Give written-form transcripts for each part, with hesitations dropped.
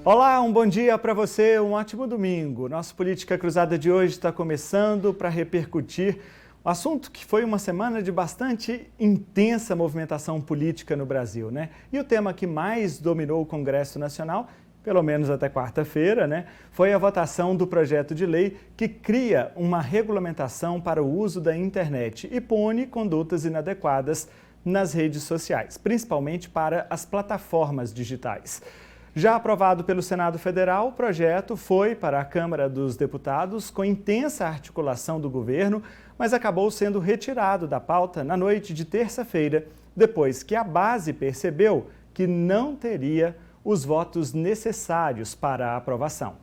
Olá, um bom dia para você, um ótimo domingo. Nossa Política Cruzada de hoje está começando para repercutir um assunto que foi uma semana de bastante intensa movimentação política no Brasil, né? E o tema que mais dominou o Congresso Nacional, pelo menos até quarta-feira, né, foi a votação do projeto de lei que cria uma regulamentação para o uso da internet e pune condutas inadequadas nas redes sociais, principalmente para as plataformas digitais. Já aprovado pelo Senado Federal, o projeto foi para a Câmara dos Deputados com intensa articulação do governo, mas acabou sendo retirado da pauta na noite de terça-feira, depois que a base percebeu que não teria os votos necessários para a aprovação.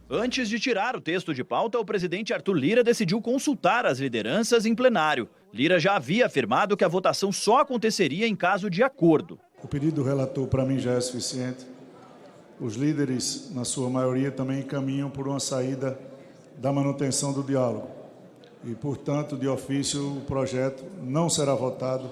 Antes de tirar o texto de pauta, o presidente Arthur Lira decidiu consultar as lideranças em plenário. Lira já havia afirmado que a votação só aconteceria em caso de acordo. O pedido do relator, para mim, já é suficiente. Os líderes, na sua maioria, também caminham por uma saída da manutenção do diálogo. E, portanto, de ofício, o projeto não será votado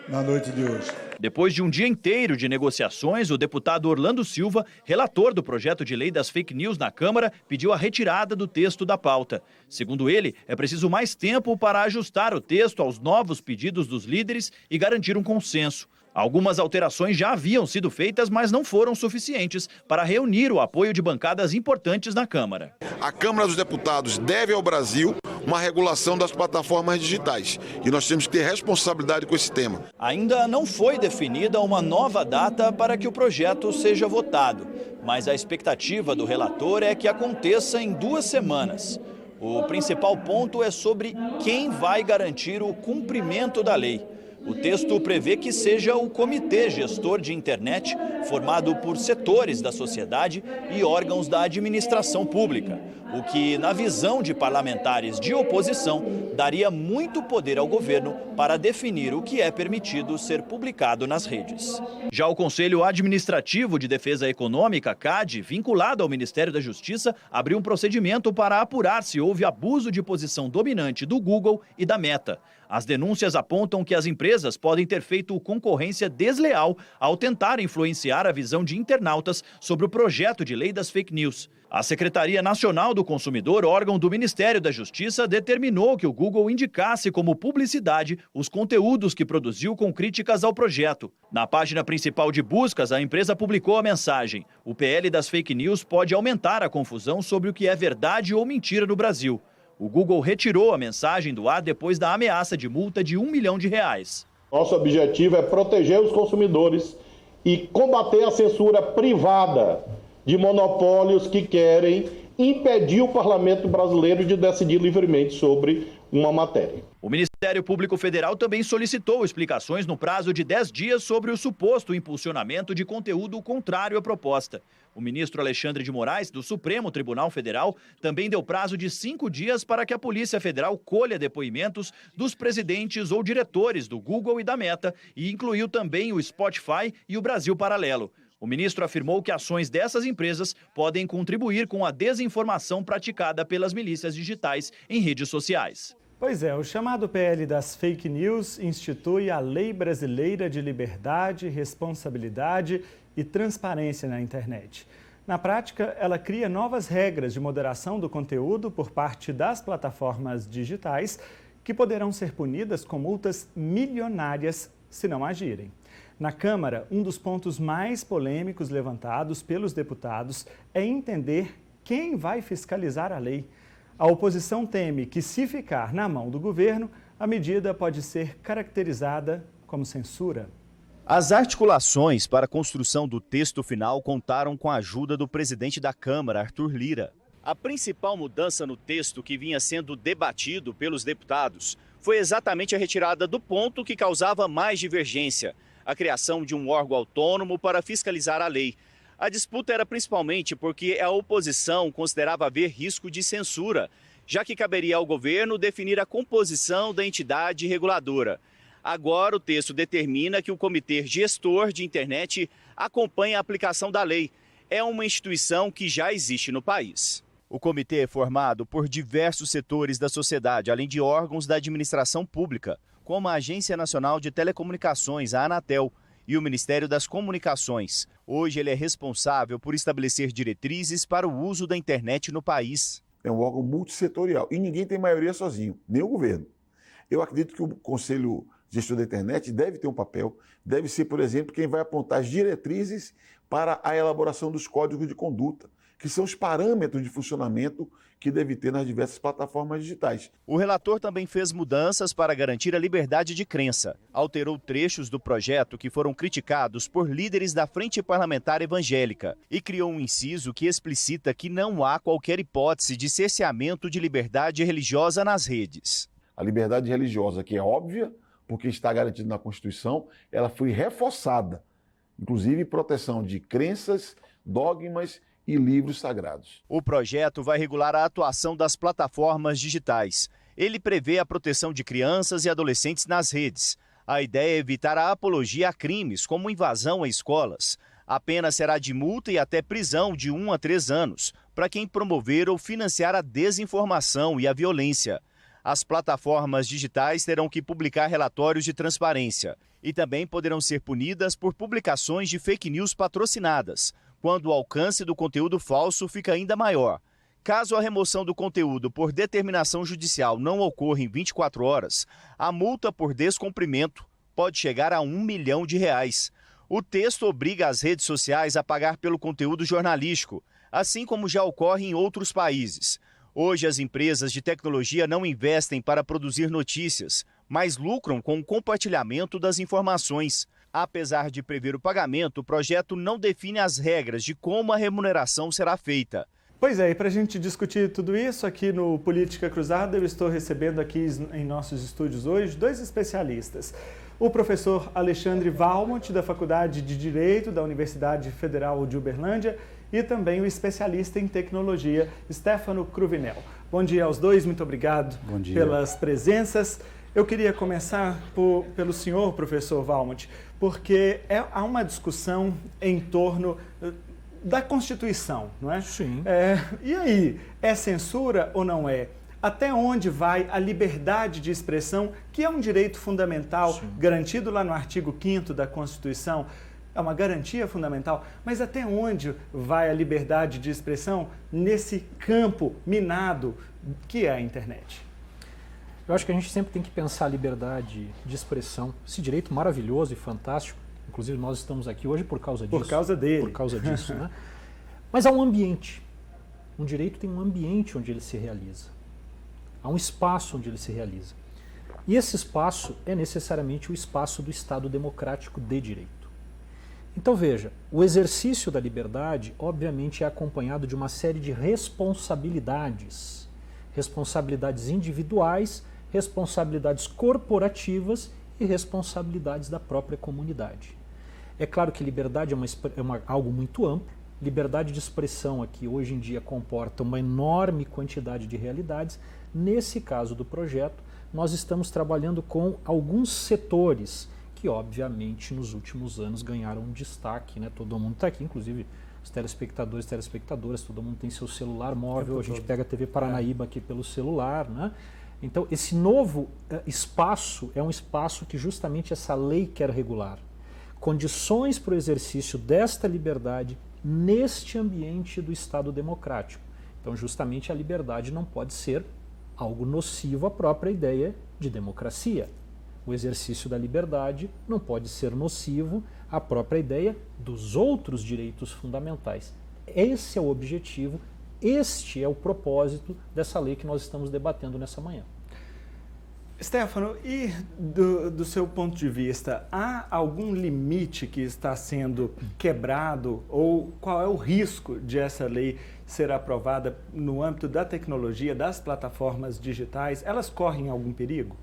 na noite de hoje. Depois de um dia inteiro de negociações, o deputado Orlando Silva, relator do projeto de lei das fake news na Câmara, pediu a retirada do texto da pauta. Segundo ele, é preciso mais tempo para ajustar o texto aos novos pedidos dos líderes e garantir um consenso. Algumas alterações já haviam sido feitas, mas não foram suficientes para reunir o apoio de bancadas importantes na Câmara. A Câmara dos Deputados deve ao Brasil uma regulação das plataformas digitais e nós temos que ter responsabilidade com esse tema. Ainda não foi definida uma nova data para que o projeto seja votado, mas a expectativa do relator é que aconteça em 2 semanas. O principal ponto é sobre quem vai garantir o cumprimento da lei. O texto prevê que seja o Comitê Gestor de Internet, formado por setores da sociedade e órgãos da administração pública, o que, na visão de parlamentares de oposição, daria muito poder ao governo para definir o que é permitido ser publicado nas redes. Já o Conselho Administrativo de Defesa Econômica, CAD, vinculado ao Ministério da Justiça, abriu um procedimento para apurar se houve abuso de posição dominante do Google e da Meta. As denúncias apontam que as empresas podem ter feito concorrência desleal ao tentar influenciar a visão de internautas sobre o projeto de lei das fake news. A Secretaria Nacional do Consumidor, órgão do Ministério da Justiça, determinou que o Google indicasse como publicidade os conteúdos que produziu com críticas ao projeto. Na página principal de buscas, a empresa publicou a mensagem: o PL das fake news pode aumentar a confusão sobre o que é verdade ou mentira no Brasil. O Google retirou a mensagem do ar depois da ameaça de multa de R$1 milhão. Nosso objetivo é proteger os consumidores e combater a censura privada de monopólios que querem impedir o parlamento brasileiro de decidir livremente sobre uma matéria. O Ministério Público Federal também solicitou explicações no prazo de 10 dias sobre o suposto impulsionamento de conteúdo contrário à proposta. O ministro Alexandre de Moraes, do Supremo Tribunal Federal, também deu prazo de 5 dias para que a Polícia Federal colha depoimentos dos presidentes ou diretores do Google e da Meta e incluiu também o Spotify e o Brasil Paralelo. O ministro afirmou que ações dessas empresas podem contribuir com a desinformação praticada pelas milícias digitais em redes sociais. Pois é, o chamado PL das fake news institui a Lei Brasileira de Liberdade, Responsabilidade e Transparência na internet. Na prática, ela cria novas regras de moderação do conteúdo por parte das plataformas digitais que poderão ser punidas com multas milionárias se não agirem. Na Câmara, um dos pontos mais polêmicos levantados pelos deputados é entender quem vai fiscalizar a lei. A oposição teme que, se ficar na mão do governo, a medida pode ser caracterizada como censura. As articulações para a construção do texto final contaram com a ajuda do presidente da Câmara, Arthur Lira. A principal mudança no texto que vinha sendo debatido pelos deputados foi exatamente a retirada do ponto que causava mais divergência: a criação de um órgão autônomo para fiscalizar a lei. A disputa era principalmente porque a oposição considerava haver risco de censura, já que caberia ao governo definir a composição da entidade reguladora. Agora, o texto determina que o Comitê Gestor de Internet acompanhe a aplicação da lei. É uma instituição que já existe no país. O comitê é formado por diversos setores da sociedade, além de órgãos da administração pública, como a Agência Nacional de Telecomunicações, a Anatel, e o Ministério das Comunicações. Hoje ele é responsável por estabelecer diretrizes para o uso da internet no país. É um órgão multissetorial e ninguém tem maioria sozinho, nem o governo. Eu acredito que o Conselho Gestor da Internet deve ter um papel, deve ser, por exemplo, quem vai apontar as diretrizes para a elaboração dos códigos de conduta, que são os parâmetros de funcionamento que deve ter nas diversas plataformas digitais. O relator também fez mudanças para garantir a liberdade de crença. Alterou trechos do projeto que foram criticados por líderes da Frente Parlamentar Evangélica e criou um inciso que explicita que não há qualquer hipótese de cerceamento de liberdade religiosa nas redes. A liberdade religiosa, que é óbvia, porque está garantida na Constituição, ela foi reforçada, inclusive proteção de crenças, dogmas e livros sagrados. O projeto vai regular a atuação das plataformas digitais. Ele prevê a proteção de crianças e adolescentes nas redes. A ideia é evitar a apologia a crimes, como invasão a escolas. A pena será de multa e até prisão de 1 a 3 anos, para quem promover ou financiar a desinformação e a violência. As plataformas digitais terão que publicar relatórios de transparência e também poderão ser punidas por publicações de fake news patrocinadas, quando o alcance do conteúdo falso fica ainda maior. Caso a remoção do conteúdo por determinação judicial não ocorra em 24 horas, a multa por descumprimento pode chegar a R$1 milhão. O texto obriga as redes sociais a pagar pelo conteúdo jornalístico, assim como já ocorre em outros países. Hoje, as empresas de tecnologia não investem para produzir notícias, mas lucram com o compartilhamento das informações. Apesar de prever o pagamento, o projeto não define as regras de como a remuneração será feita. Pois é, e para a gente discutir tudo isso aqui no Política Cruzada, eu estou recebendo aqui em nossos estúdios hoje 2 especialistas. O professor Alexandre Valmont, da Faculdade de Direito da Universidade Federal de Uberlândia, e também o especialista em tecnologia, Stefano Cruvinel. Bom dia aos dois, muito obrigado pelas presenças. Eu queria começar pelo senhor, professor Valmont, porque há uma discussão em torno da Constituição, não é? Sim. E aí, é censura ou não é? Até onde vai a liberdade de expressão, que é um direito fundamental, sim, garantido lá no artigo 5º da Constituição? É uma garantia fundamental, mas até onde vai a liberdade de expressão nesse campo minado que é a internet? Eu acho que a gente sempre tem que pensar a liberdade de expressão, esse direito maravilhoso e fantástico, inclusive nós estamos aqui hoje por causa disso. Por causa dele. Por causa disso, né? Mas há um ambiente. Um direito tem um ambiente onde ele se realiza. Há um espaço onde ele se realiza. E esse espaço é necessariamente o espaço do Estado democrático de direito. Então veja, o exercício da liberdade obviamente é acompanhado de uma série de responsabilidades. Responsabilidades individuais, responsabilidades corporativas e responsabilidades da própria comunidade. É claro que liberdade é algo muito amplo. Liberdade de expressão aqui hoje em dia comporta uma enorme quantidade de realidades. Nesse caso do projeto, nós estamos trabalhando com alguns setores que obviamente nos últimos anos ganharam um destaque, né? Todo mundo está aqui, inclusive os telespectadores, telespectadoras, todo mundo tem seu celular móvel, a gente pega a TV Paranaíba aqui pelo celular, né? Então esse novo espaço é um espaço que justamente essa lei quer regular. Condições para o exercício desta liberdade neste ambiente do Estado democrático. Então justamente a liberdade não pode ser algo nocivo à própria ideia de democracia. O exercício da liberdade não pode ser nocivo à própria ideia dos outros direitos fundamentais. Esse é o objetivo, este é o propósito dessa lei que nós estamos debatendo nessa manhã. Stefano, e do seu ponto de vista, há algum limite que está sendo quebrado ou qual é o risco de essa lei ser aprovada no âmbito da tecnologia, das plataformas digitais? Elas correm algum perigo?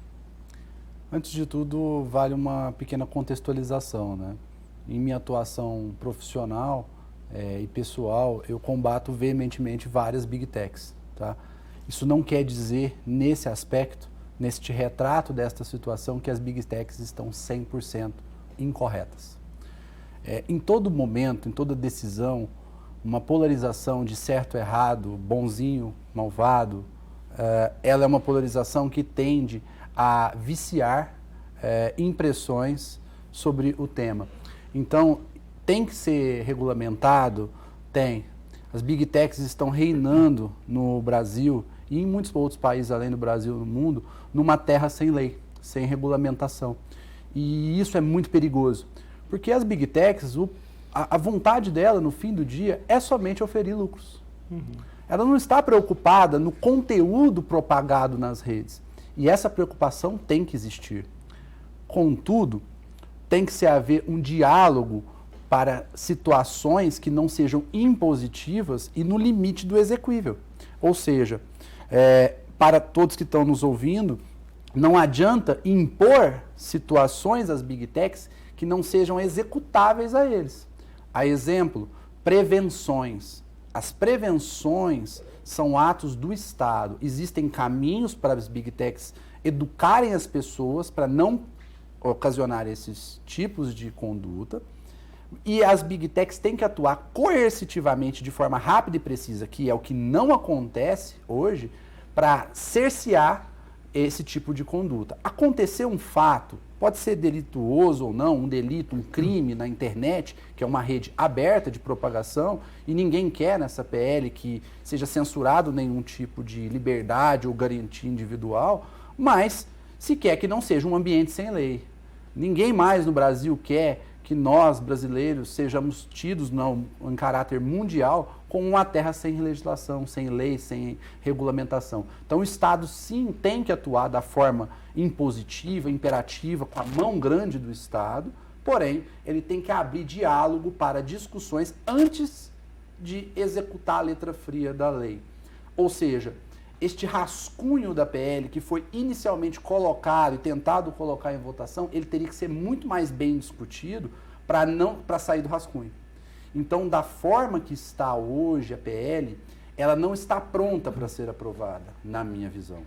Antes de tudo, vale uma pequena contextualização, né? Em minha atuação profissional e pessoal, eu combato veementemente várias Big Techs, tá? Isso não quer dizer, nesse aspecto, neste retrato desta situação, que as Big Techs estão 100% incorretas. Em todo momento, em toda decisão, uma polarização de certo, errado, bonzinho, malvado, ela é uma polarização que tende a viciar impressões sobre o tema. Então, tem que ser regulamentado? Tem. As Big Techs estão reinando no Brasil e em muitos outros países além do Brasil no mundo, numa terra sem lei, sem regulamentação. E isso é muito perigoso, porque as Big Techs, a vontade dela no fim do dia é somente oferir lucros. Ela não está preocupada no conteúdo propagado nas redes. E essa preocupação tem que existir. Contudo, tem que haver um diálogo para situações que não sejam impositivas e no limite do execuível. Ou seja, para todos que estão nos ouvindo, não adianta impor situações às Big Techs que não sejam executáveis a eles. A exemplo, prevenções. As prevenções são atos do Estado. Existem caminhos para as Big Techs educarem as pessoas para não ocasionar esses tipos de conduta. E as Big Techs têm que atuar coercitivamente de forma rápida e precisa, que é o que não acontece hoje, para cercear esse tipo de conduta. Aconteceu um fato, pode ser delituoso ou não, um delito, um crime na internet, que é uma rede aberta de propagação, e ninguém quer nessa PL que seja censurado nenhum tipo de liberdade ou garantia individual, mas se quer que não seja um ambiente sem lei. Ninguém mais no Brasil quer que nós, brasileiros, sejamos tidos em caráter mundial como uma terra sem legislação, sem lei, sem regulamentação. Então o Estado sim tem que atuar da forma impositiva, imperativa, com a mão grande do Estado, porém ele tem que abrir diálogo para discussões antes de executar a letra fria da lei. Ou seja, este rascunho da PL que foi inicialmente colocado e tentado colocar em votação, ele teria que ser muito mais bem discutido para sair do rascunho. Então, da forma que está hoje a PL, ela não está pronta para ser aprovada, na minha visão,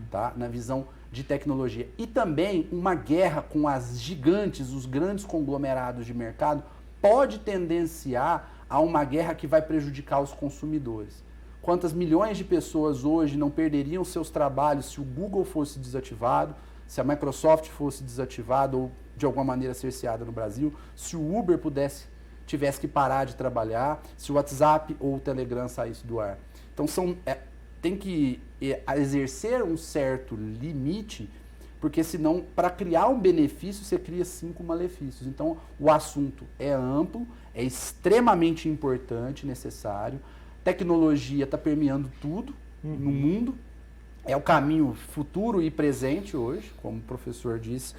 tá? Na visão de tecnologia. E também uma guerra com as gigantes, os grandes conglomerados de mercado, pode tendenciar a uma guerra que vai prejudicar os consumidores. Quantas milhões de pessoas hoje não perderiam seus trabalhos se o Google fosse desativado, se a Microsoft fosse desativada ou de alguma maneira cerceada no Brasil, se o Uber tivesse que parar de trabalhar, se o WhatsApp ou o Telegram saísse do ar. Então tem que exercer um certo limite, porque senão, para criar um benefício, você cria 5 malefícios. Então o assunto é amplo, é extremamente importante, necessário. Tecnologia está permeando tudo no mundo, é o caminho futuro e presente hoje, como o professor disse,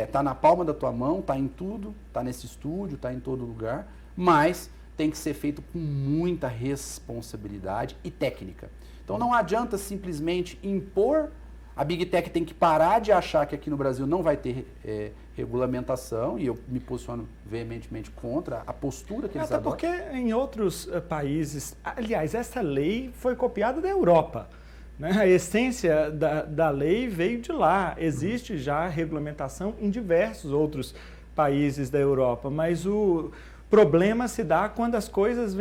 está na palma da tua mão, está em tudo, está nesse estúdio, está em todo lugar, mas tem que ser feito com muita responsabilidade e técnica. Então não adianta simplesmente impor, a Big Tech tem que parar de achar que aqui no Brasil não vai ter regulamentação, e eu me posiciono veementemente contra a postura que eles adotam. Porque em outros países, aliás, essa lei foi copiada da Europa, né? A essência da lei veio de lá, existe já regulamentação em diversos outros países da Europa, mas o problema se dá quando as coisas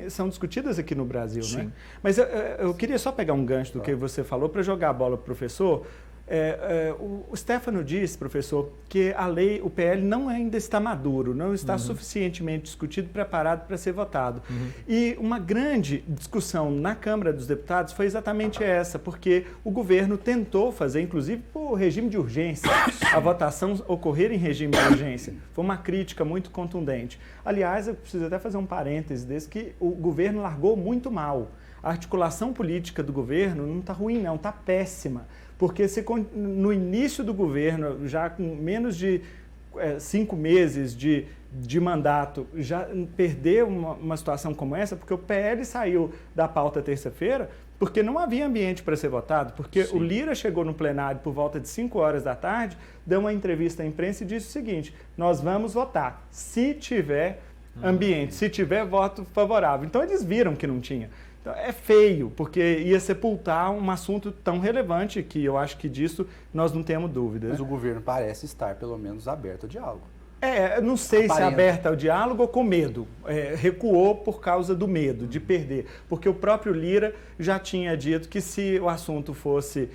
são discutidas aqui no Brasil, né? Mas eu queria só pegar um gancho do que você falou para jogar a bola para o professor. O Stefano disse, professor, que a lei, o PL não ainda está maduro, não está suficientemente discutido, preparado para ser votado. E uma grande discussão na Câmara dos Deputados foi exatamente essa, porque o governo tentou fazer, inclusive por regime de urgência, a votação ocorrer em regime de urgência. Foi uma crítica muito contundente. Aliás, eu preciso até fazer um parêntese desse, que o governo largou muito mal. A articulação política do governo não está ruim, não, está péssima. Porque no início do governo, já com menos de 5 meses de mandato, já perder uma situação como essa, porque o PL saiu da pauta terça-feira, porque não havia ambiente para ser votado, porque o Lira chegou no plenário por volta de 5 horas da tarde, deu uma entrevista à imprensa e disse o seguinte: nós vamos votar, se tiver ambiente, se tiver voto favorável. Então eles viram que não tinha. Então, é feio, porque ia sepultar um assunto tão relevante que eu acho que disso nós não temos dúvida. Mas o governo parece estar, pelo menos, aberto ao diálogo. Não sei se aberto ao diálogo ou com medo. Recuou por causa do medo de perder. Porque o próprio Lira já tinha dito que se o assunto fosse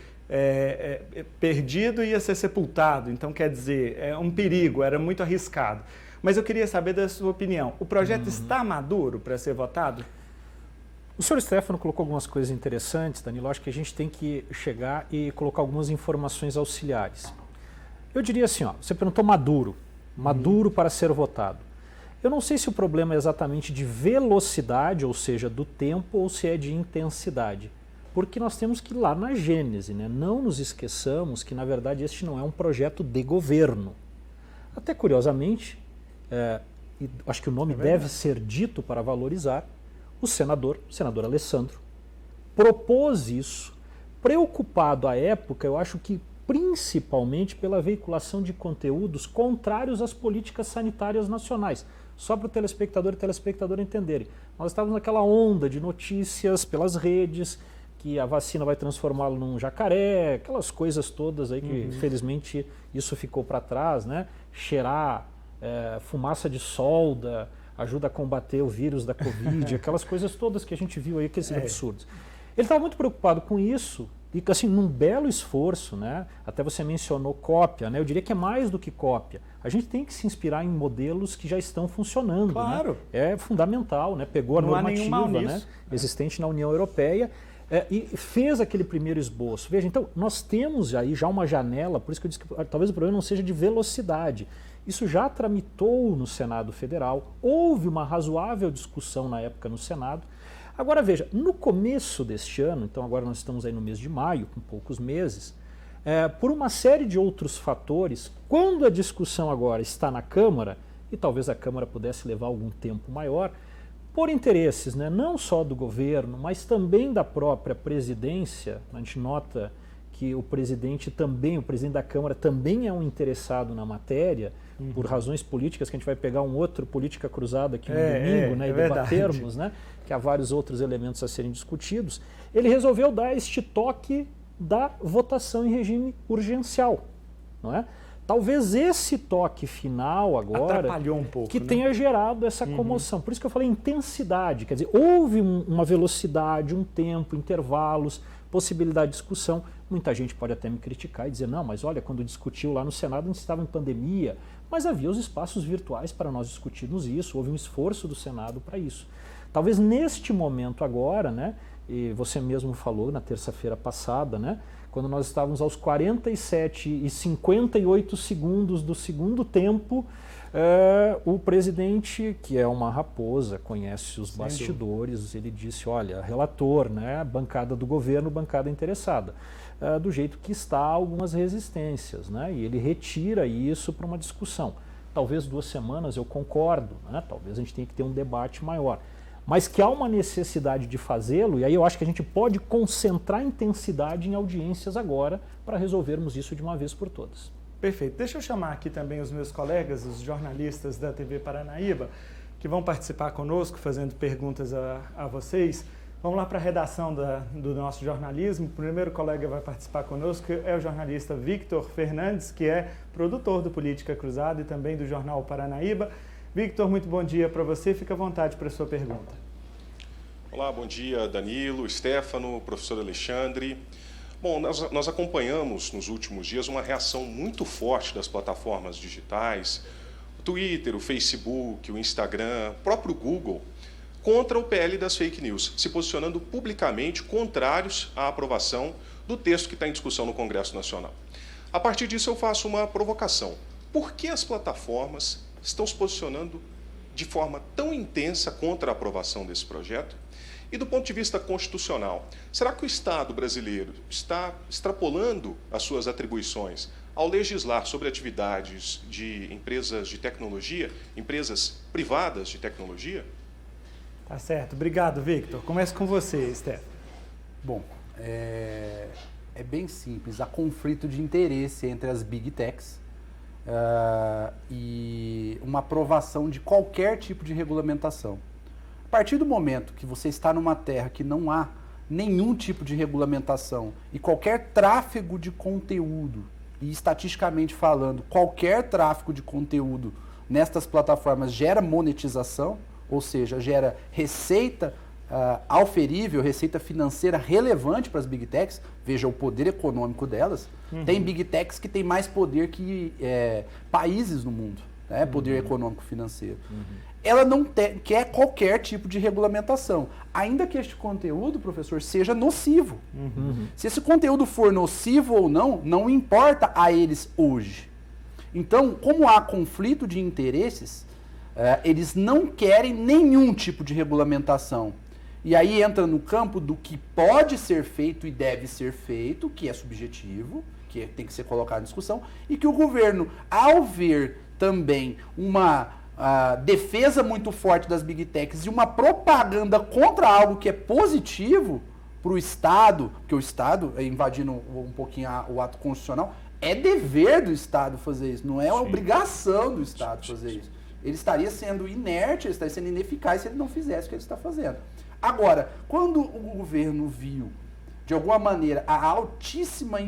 perdido e ia ser sepultado. Então, quer dizer, é um perigo, era muito arriscado. Mas eu queria saber da sua opinião. O projeto está maduro para ser votado? O senhor Stefano colocou algumas coisas interessantes, Danilo. Acho que a gente tem que chegar e colocar algumas informações auxiliares. Eu diria assim, você perguntou maduro para ser votado. Eu não sei se o problema é exatamente de velocidade, ou seja, do tempo, ou se é de intensidade. Porque nós temos que ir lá na gênese, né? Não nos esqueçamos que, na verdade, este não é um projeto de governo. Até curiosamente, acho que o nome deve ser dito para valorizar, o senador Alessandro, propôs isso, preocupado à época, eu acho que principalmente pela veiculação de conteúdos contrários às políticas sanitárias nacionais. Só para o telespectador e telespectadora entenderem. Nós estávamos naquela onda de notícias pelas redes, que a vacina vai transformá-lo num jacaré, aquelas coisas todas aí que, infelizmente, isso ficou para trás, né? Cheirar fumaça de solda ajuda a combater o vírus da Covid, aquelas coisas todas que a gente viu aí, aqueles absurdos. Ele estava muito preocupado com isso e, assim, num belo esforço, né? Até você mencionou cópia, né? Eu diria que é mais do que cópia. A gente tem que se inspirar em modelos que já estão funcionando. Claro. Né? É fundamental, né? Pegou a normativa, né? Existente na União Europeia e fez aquele primeiro esboço. Veja, então, nós temos aí já uma janela, por isso que eu disse que talvez o problema não seja de velocidade. Isso já tramitou no Senado Federal, houve uma razoável discussão na época no Senado. Agora veja, no começo deste ano, então agora nós estamos aí no mês de maio, com poucos meses, por uma série de outros fatores, quando a discussão agora está na Câmara, e talvez a Câmara pudesse levar algum tempo maior, por interesses, né, não só do governo, mas também da própria presidência, a gente nota que o presidente da Câmara também é um interessado na matéria, por razões políticas, que a gente vai pegar um outro Política Cruzada aqui no domingo, né, e debatermos, né, que há vários outros elementos a serem discutidos. Ele resolveu dar este toque da votação em regime urgencial, não é? Talvez esse toque final agora atrapalhou um pouco, que né? tenha gerado essa comoção. Por isso que eu falei intensidade, quer dizer, houve uma velocidade, um tempo, intervalos, possibilidade de discussão. Muita gente pode até me criticar e dizer, não, mas olha, quando discutiu lá no Senado, a gente estava em pandemia, mas havia os espaços virtuais para nós discutirmos isso, houve um esforço do Senado para isso. Talvez neste momento agora, né, e você mesmo falou na terça-feira passada, né, quando nós estávamos aos 47 e 58 segundos do segundo tempo, o presidente, que é uma raposa, conhece os bastidores, ele disse, olha, relator, né, bancada do governo, bancada interessada. Do jeito que está, algumas resistências, né, e ele retira isso para uma discussão. Talvez 2 semanas, eu concordo, né, talvez a gente tenha que ter um debate maior. Mas que há uma necessidade de fazê-lo, e aí eu acho que a gente pode concentrar intensidade em audiências agora para resolvermos isso de uma vez por todas. Perfeito. Deixa eu chamar aqui também os meus colegas, os jornalistas da TV Paranaíba, que vão participar conosco, fazendo perguntas a vocês. Vamos lá para a redação do nosso jornalismo. O primeiro colega que vai participar conosco é o jornalista Victor Fernandes, que é produtor do Política Cruzada e também do Jornal Paranaíba. Victor, muito bom dia para você. Fica à vontade para a sua pergunta. Olá, bom dia, Danilo, Stefano, professor Alexandre. Bom, nós acompanhamos nos últimos dias uma reação muito forte das plataformas digitais, o Twitter, o Facebook, o Instagram, o próprio Google, contra o PL das fake news, se posicionando publicamente contrários à aprovação do texto que está em discussão no Congresso Nacional. A partir disso, eu faço uma provocação. Por que as plataformas estão se posicionando de forma tão intensa contra a aprovação desse projeto? E do ponto de vista constitucional, será que o Estado brasileiro está extrapolando as suas atribuições ao legislar sobre atividades de empresas de tecnologia, empresas privadas de tecnologia? Tá certo. Obrigado, Victor. Começo com você, Stefano. Bom, é bem simples. Há conflito de interesse entre as Big Techs e uma aprovação de qualquer tipo de regulamentação. A partir do momento que você está numa terra que não há nenhum tipo de regulamentação e qualquer tráfego de conteúdo, e estatisticamente falando, qualquer tráfego de conteúdo nestas plataformas gera monetização, ou seja, gera receita auferível, receita financeira relevante para as Big Techs, veja o poder econômico delas, tem Big Techs que tem mais poder que países no mundo, né? Poder econômico financeiro. Ela não quer qualquer tipo de regulamentação, ainda que este conteúdo, professor, seja nocivo. Se esse conteúdo for nocivo ou não, não importa a eles hoje. Então, como há conflito de interesses, eles não querem nenhum tipo de regulamentação. E aí entra no campo do que pode ser feito e deve ser feito, que é subjetivo, que tem que ser colocado em discussão, e que o governo, ao ver também uma defesa muito forte das Big Techs e uma propaganda contra algo que é positivo para o Estado, porque o Estado, invadindo um pouquinho o ato constitucional, é dever do Estado fazer isso, não é obrigação do Estado fazer isso. Ele estaria sendo inerte, ele estaria sendo ineficaz se ele não fizesse o que ele está fazendo. Agora, quando o governo viu, de alguma maneira, a altíssima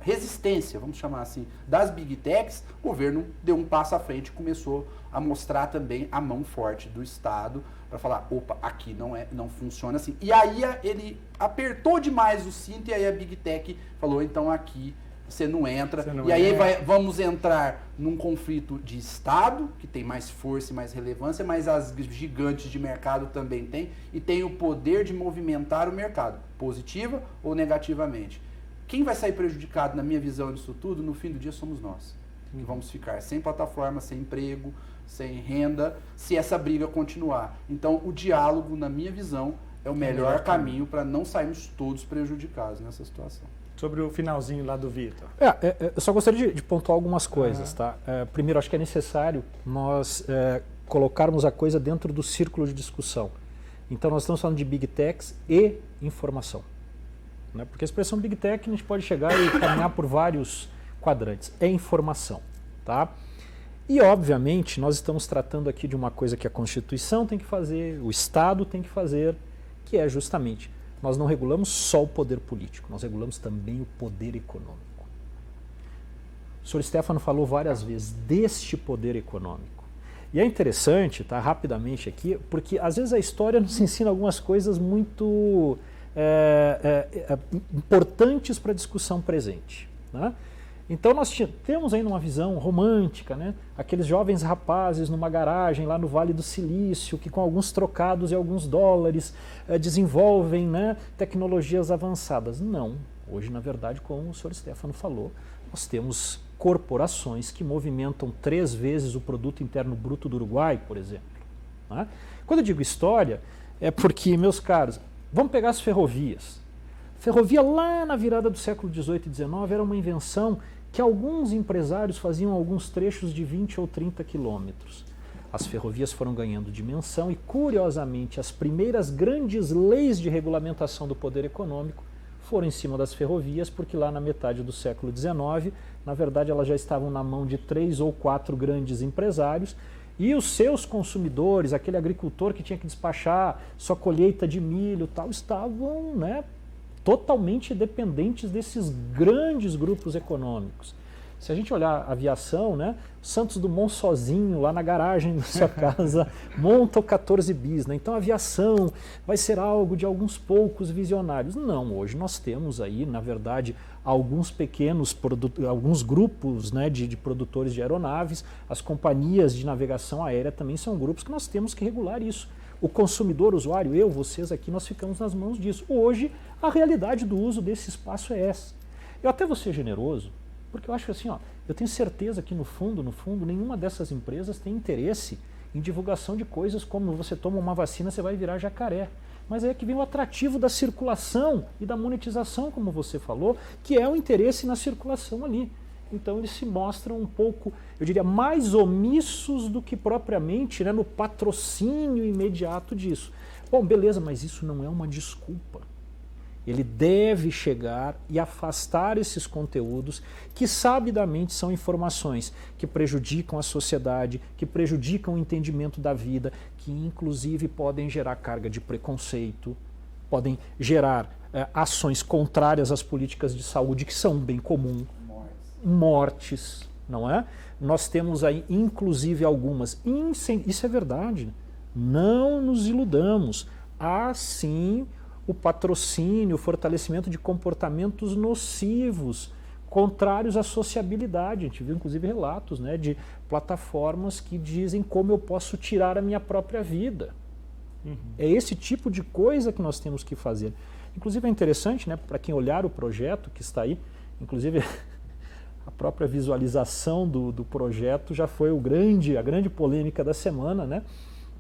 resistência, vamos chamar assim, das Big Techs, o governo deu um passo à frente e começou a mostrar também a mão forte do Estado para falar, opa, aqui não funciona assim. E aí ele apertou demais o cinto e aí a Big Tech falou, então aqui você não entra. E aí vamos entrar num conflito de Estado, que tem mais força e mais relevância, mas as gigantes de mercado também têm, e tem o poder de movimentar o mercado, positiva ou negativamente. Quem vai sair prejudicado, na minha visão disso tudo, no fim do dia somos nós. Que vamos ficar sem plataforma, sem emprego, sem renda, se essa briga continuar. Então, o diálogo, na minha visão, é o melhor caminho para não sairmos todos prejudicados nessa situação. Sobre o finalzinho lá do Vitor. Eu só gostaria de pontuar algumas coisas, tá? Primeiro, acho que é necessário nós colocarmos a coisa dentro do círculo de discussão. Então, nós estamos falando de Big Techs e informação. Né? Porque a expressão Big Tech a gente pode chegar e caminhar por vários quadrantes. É informação, tá? E, obviamente, nós estamos tratando aqui de uma coisa que a Constituição tem que fazer, o Estado tem que fazer, que é justamente... Nós não regulamos só o poder político, nós regulamos também o poder econômico. O senhor Stefano falou várias vezes deste poder econômico. E é interessante, tá, rapidamente aqui, porque às vezes a história nos ensina algumas coisas muito importantes para a discussão presente, né? Então nós temos ainda uma visão romântica, né? Aqueles jovens rapazes numa garagem lá no Vale do Silício, que com alguns trocados e alguns dólares desenvolvem, né, tecnologias avançadas. Não. Hoje, na verdade, como o senhor Stefano falou, nós temos corporações que movimentam 3 vezes o produto interno bruto do Uruguai, por exemplo. Né? Quando eu digo história, é porque, meus caros, vamos pegar as ferrovias. Ferrovia lá na virada do século XVIII e XIX era uma invenção que alguns empresários faziam alguns trechos de 20 ou 30 quilômetros. As ferrovias foram ganhando dimensão e, curiosamente, as primeiras grandes leis de regulamentação do poder econômico foram em cima das ferrovias, porque lá na metade do século XIX, na verdade, elas já estavam na mão de 3 ou 4 grandes empresários e os seus consumidores, aquele agricultor que tinha que despachar sua colheita de milho e tal, estavam, né, totalmente dependentes desses grandes grupos econômicos. Se a gente olhar a aviação, né, Santos Dumont sozinho, lá na garagem da sua casa, monta o 14 bis. Né? Então a aviação vai ser algo de alguns poucos visionários. Não, hoje nós temos aí, na verdade, alguns alguns grupos, né, de produtores de aeronaves, as companhias de navegação aérea também são grupos que nós temos que regular isso. O consumidor, o usuário, eu, vocês aqui, nós ficamos nas mãos disso. Hoje, a realidade do uso desse espaço é essa. Eu até vou ser generoso, porque eu acho assim, ó, eu tenho certeza que no fundo, nenhuma dessas empresas tem interesse em divulgação de coisas como você toma uma vacina, você vai virar jacaré. Mas é que vem o atrativo da circulação e da monetização, como você falou, que é o interesse na circulação ali. Então eles se mostram um pouco, eu diria, mais omissos do que propriamente, né, no patrocínio imediato disso. Bom, beleza, mas isso não é uma desculpa. Ele deve chegar e afastar esses conteúdos que sabidamente são informações que prejudicam a sociedade, que prejudicam o entendimento da vida, que inclusive podem gerar carga de preconceito, podem gerar ações contrárias às políticas de saúde, que são bem comum. Mortes, não é? Nós temos aí, inclusive, algumas. Isso é verdade. Não nos iludamos. há sim o patrocínio, o fortalecimento de comportamentos nocivos, contrários à sociabilidade. A gente viu inclusive relatos, né, de plataformas que dizem como eu posso tirar a minha própria vida. É esse tipo de coisa que nós temos que fazer. Inclusive é interessante, né, para quem olhar o projeto que está aí, inclusive a própria visualização do projeto já foi a grande polêmica da semana, né,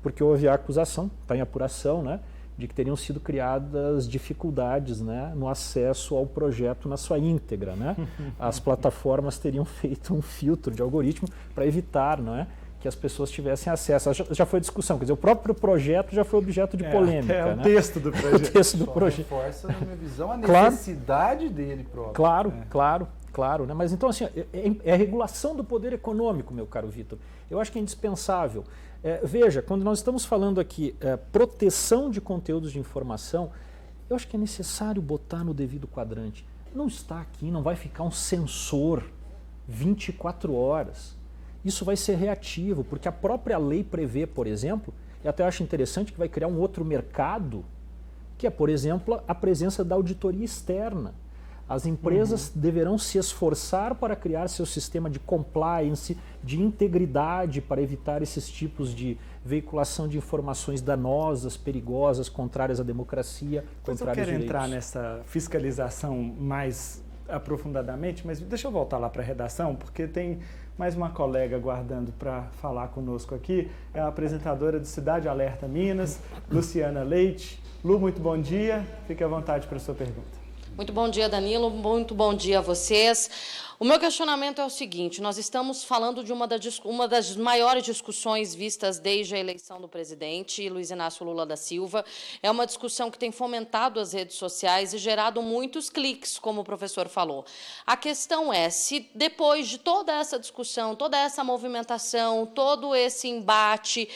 porque houve a acusação, está em apuração, né, de que teriam sido criadas dificuldades, né, no acesso ao projeto na sua íntegra, né? As plataformas teriam feito um filtro de algoritmo para evitar, não é, que as pessoas tivessem acesso. Já foi discussão, quer dizer, o próprio projeto já foi objeto de polêmica. É o né? texto do projeto. O texto do projeto. Reforça, na minha visão, a necessidade dele próprio. Claro, né? Mas então assim, é a regulação do poder econômico, meu caro Vitor. Eu acho que é indispensável. Veja, quando nós estamos falando aqui proteção de conteúdos de informação, eu acho que é necessário botar no devido quadrante. Não está aqui, não vai ficar um sensor 24 horas. Isso vai ser reativo, porque a própria lei prevê, por exemplo, e até acho interessante que vai criar um outro mercado, que é, por exemplo, a presença da auditoria externa. As empresas deverão se esforçar para criar seu sistema de compliance, de integridade, para evitar esses tipos de veiculação de informações danosas, perigosas, contrárias à democracia, contrárias aos direitos. Eu quero entrar nessa fiscalização mais aprofundadamente, mas deixa eu voltar lá para a redação, porque tem mais uma colega aguardando para falar conosco aqui, é a apresentadora do Cidade Alerta Minas, Luciana Leite. Lu, muito bom dia, fique à vontade para a sua pergunta. Muito bom dia, Danilo. Muito bom dia a vocês. O meu questionamento é o seguinte: nós estamos falando de uma das maiores discussões vistas desde a eleição do presidente Luiz Inácio Lula da Silva. É uma discussão que tem fomentado as redes sociais e gerado muitos cliques, como o professor falou. A questão é se depois de toda essa discussão, toda essa movimentação, todo esse embate,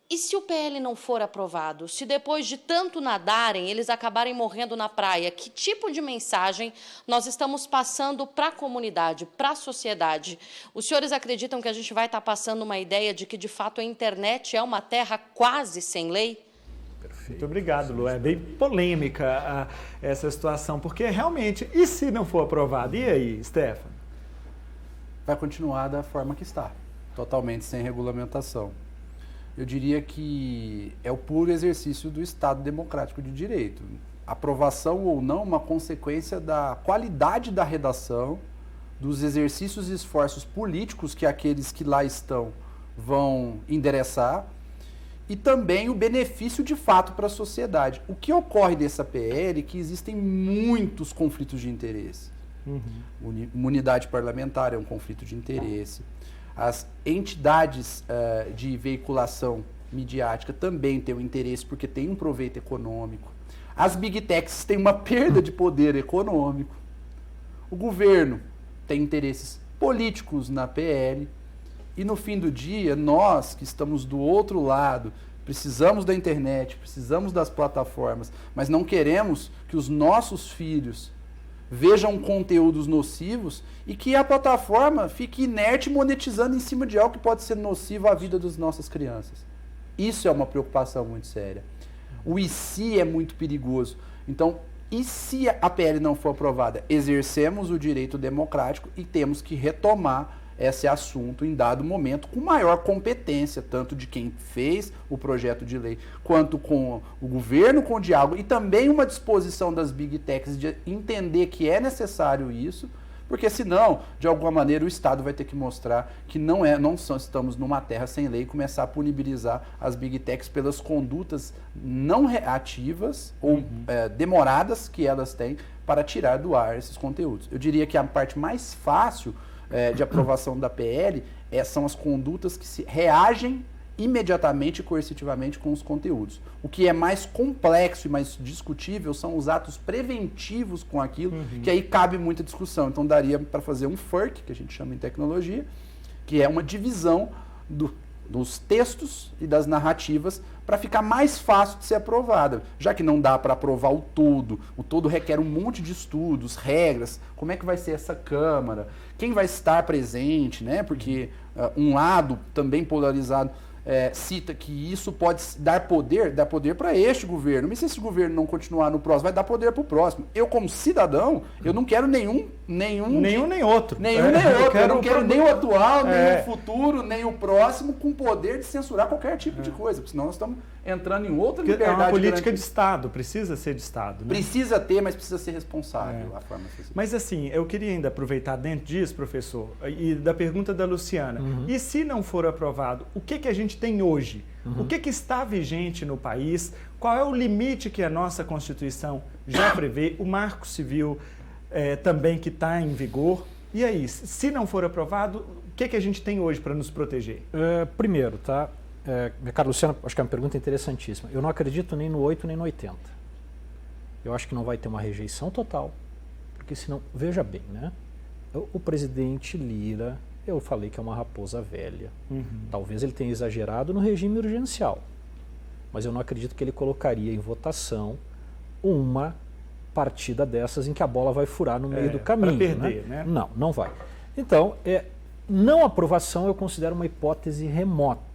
e se o PL não for aprovado? Se depois de tanto nadarem, eles acabarem morrendo na praia, que tipo de mensagem nós estamos passando para a comunidade, para a sociedade? Os senhores acreditam que a gente vai estar passando uma ideia de que, de fato, a internet é uma terra quase sem lei? Perfeito. Muito obrigado, Lu. É bem polêmica essa situação, porque realmente, e se não for aprovado? E aí, Stefano? Vai continuar da forma que está, totalmente sem regulamentação. Eu diria que é o puro exercício do Estado Democrático de Direito. Aprovação ou não, uma consequência da qualidade da redação, dos exercícios e esforços políticos que aqueles que lá estão vão endereçar, e também o benefício de fato para a sociedade. O que ocorre dessa PL é que existem muitos conflitos de interesse. Imunidade parlamentar é um conflito de interesse. As entidades de veiculação midiática também têm um interesse porque tem um proveito econômico. As big techs têm uma perda de poder econômico. O governo tem interesses políticos na PL. E no fim do dia, nós que estamos do outro lado, precisamos da internet, precisamos das plataformas, mas não queremos que os nossos filhos vejam conteúdos nocivos e que a plataforma fique inerte monetizando em cima de algo que pode ser nocivo à vida das nossas crianças. Isso é uma preocupação muito séria. O e se é muito perigoso. Então, e se a PL não for aprovada? Exercemos o direito democrático e temos que retomar esse assunto em dado momento com maior competência, tanto de quem fez o projeto de lei, quanto com o governo, com o diálogo, e também uma disposição das big techs de entender que é necessário isso, porque senão, de alguma maneira, o Estado vai ter que mostrar que não estamos numa terra sem lei e começar a punibilizar as big techs pelas condutas não reativas ou demoradas que elas têm para tirar do ar esses conteúdos. Eu diria que a parte mais fácil de aprovação da PL são as condutas que se reagem imediatamente e coercitivamente com os conteúdos. O que é mais complexo e mais discutível são os atos preventivos com aquilo, que aí cabe muita discussão. Então daria para fazer um FERC, que a gente chama em tecnologia, que é uma divisão dos textos e das narrativas para ficar mais fácil de ser aprovada. Já que não dá para aprovar o todo requer um monte de estudos, regras, como é que vai ser essa Câmara, quem vai estar presente, né? Porque um lado também polarizado cita que isso pode dar poder para este governo. Mas se esse governo não continuar no próximo, vai dar poder para o próximo. Eu, como cidadão, eu não quero nenhum outro. Nem outro. Eu não quero nem o atual, nem o futuro, nem o próximo com poder de censurar qualquer tipo de coisa, porque senão nós estamos entrando em outra liberdade. É uma política de Estado, precisa ser de Estado. Né? Precisa ter, mas precisa ser responsável. A forma mas assim, eu queria ainda aproveitar dentro disso, professor, e da pergunta da Luciana. E se não for aprovado, o que a gente tem hoje? O que está vigente no país? Qual é o limite que a nossa Constituição já prevê? O Marco Civil também que está em vigor. E aí, se não for aprovado, o que a gente tem hoje para nos proteger? Primeiro, tá? Cara, Luciana, acho que é uma pergunta interessantíssima. Eu não acredito nem no 8 nem no 80. Eu acho que não vai ter uma rejeição total, porque senão, veja bem, né? O presidente Lira, eu falei que é uma raposa velha. Talvez ele tenha exagerado no regime urgencial, mas eu não acredito que ele colocaria em votação uma partida dessas em que a bola vai furar no meio do caminho. Para perder, né? Não vai. Então, não aprovação eu considero uma hipótese remota.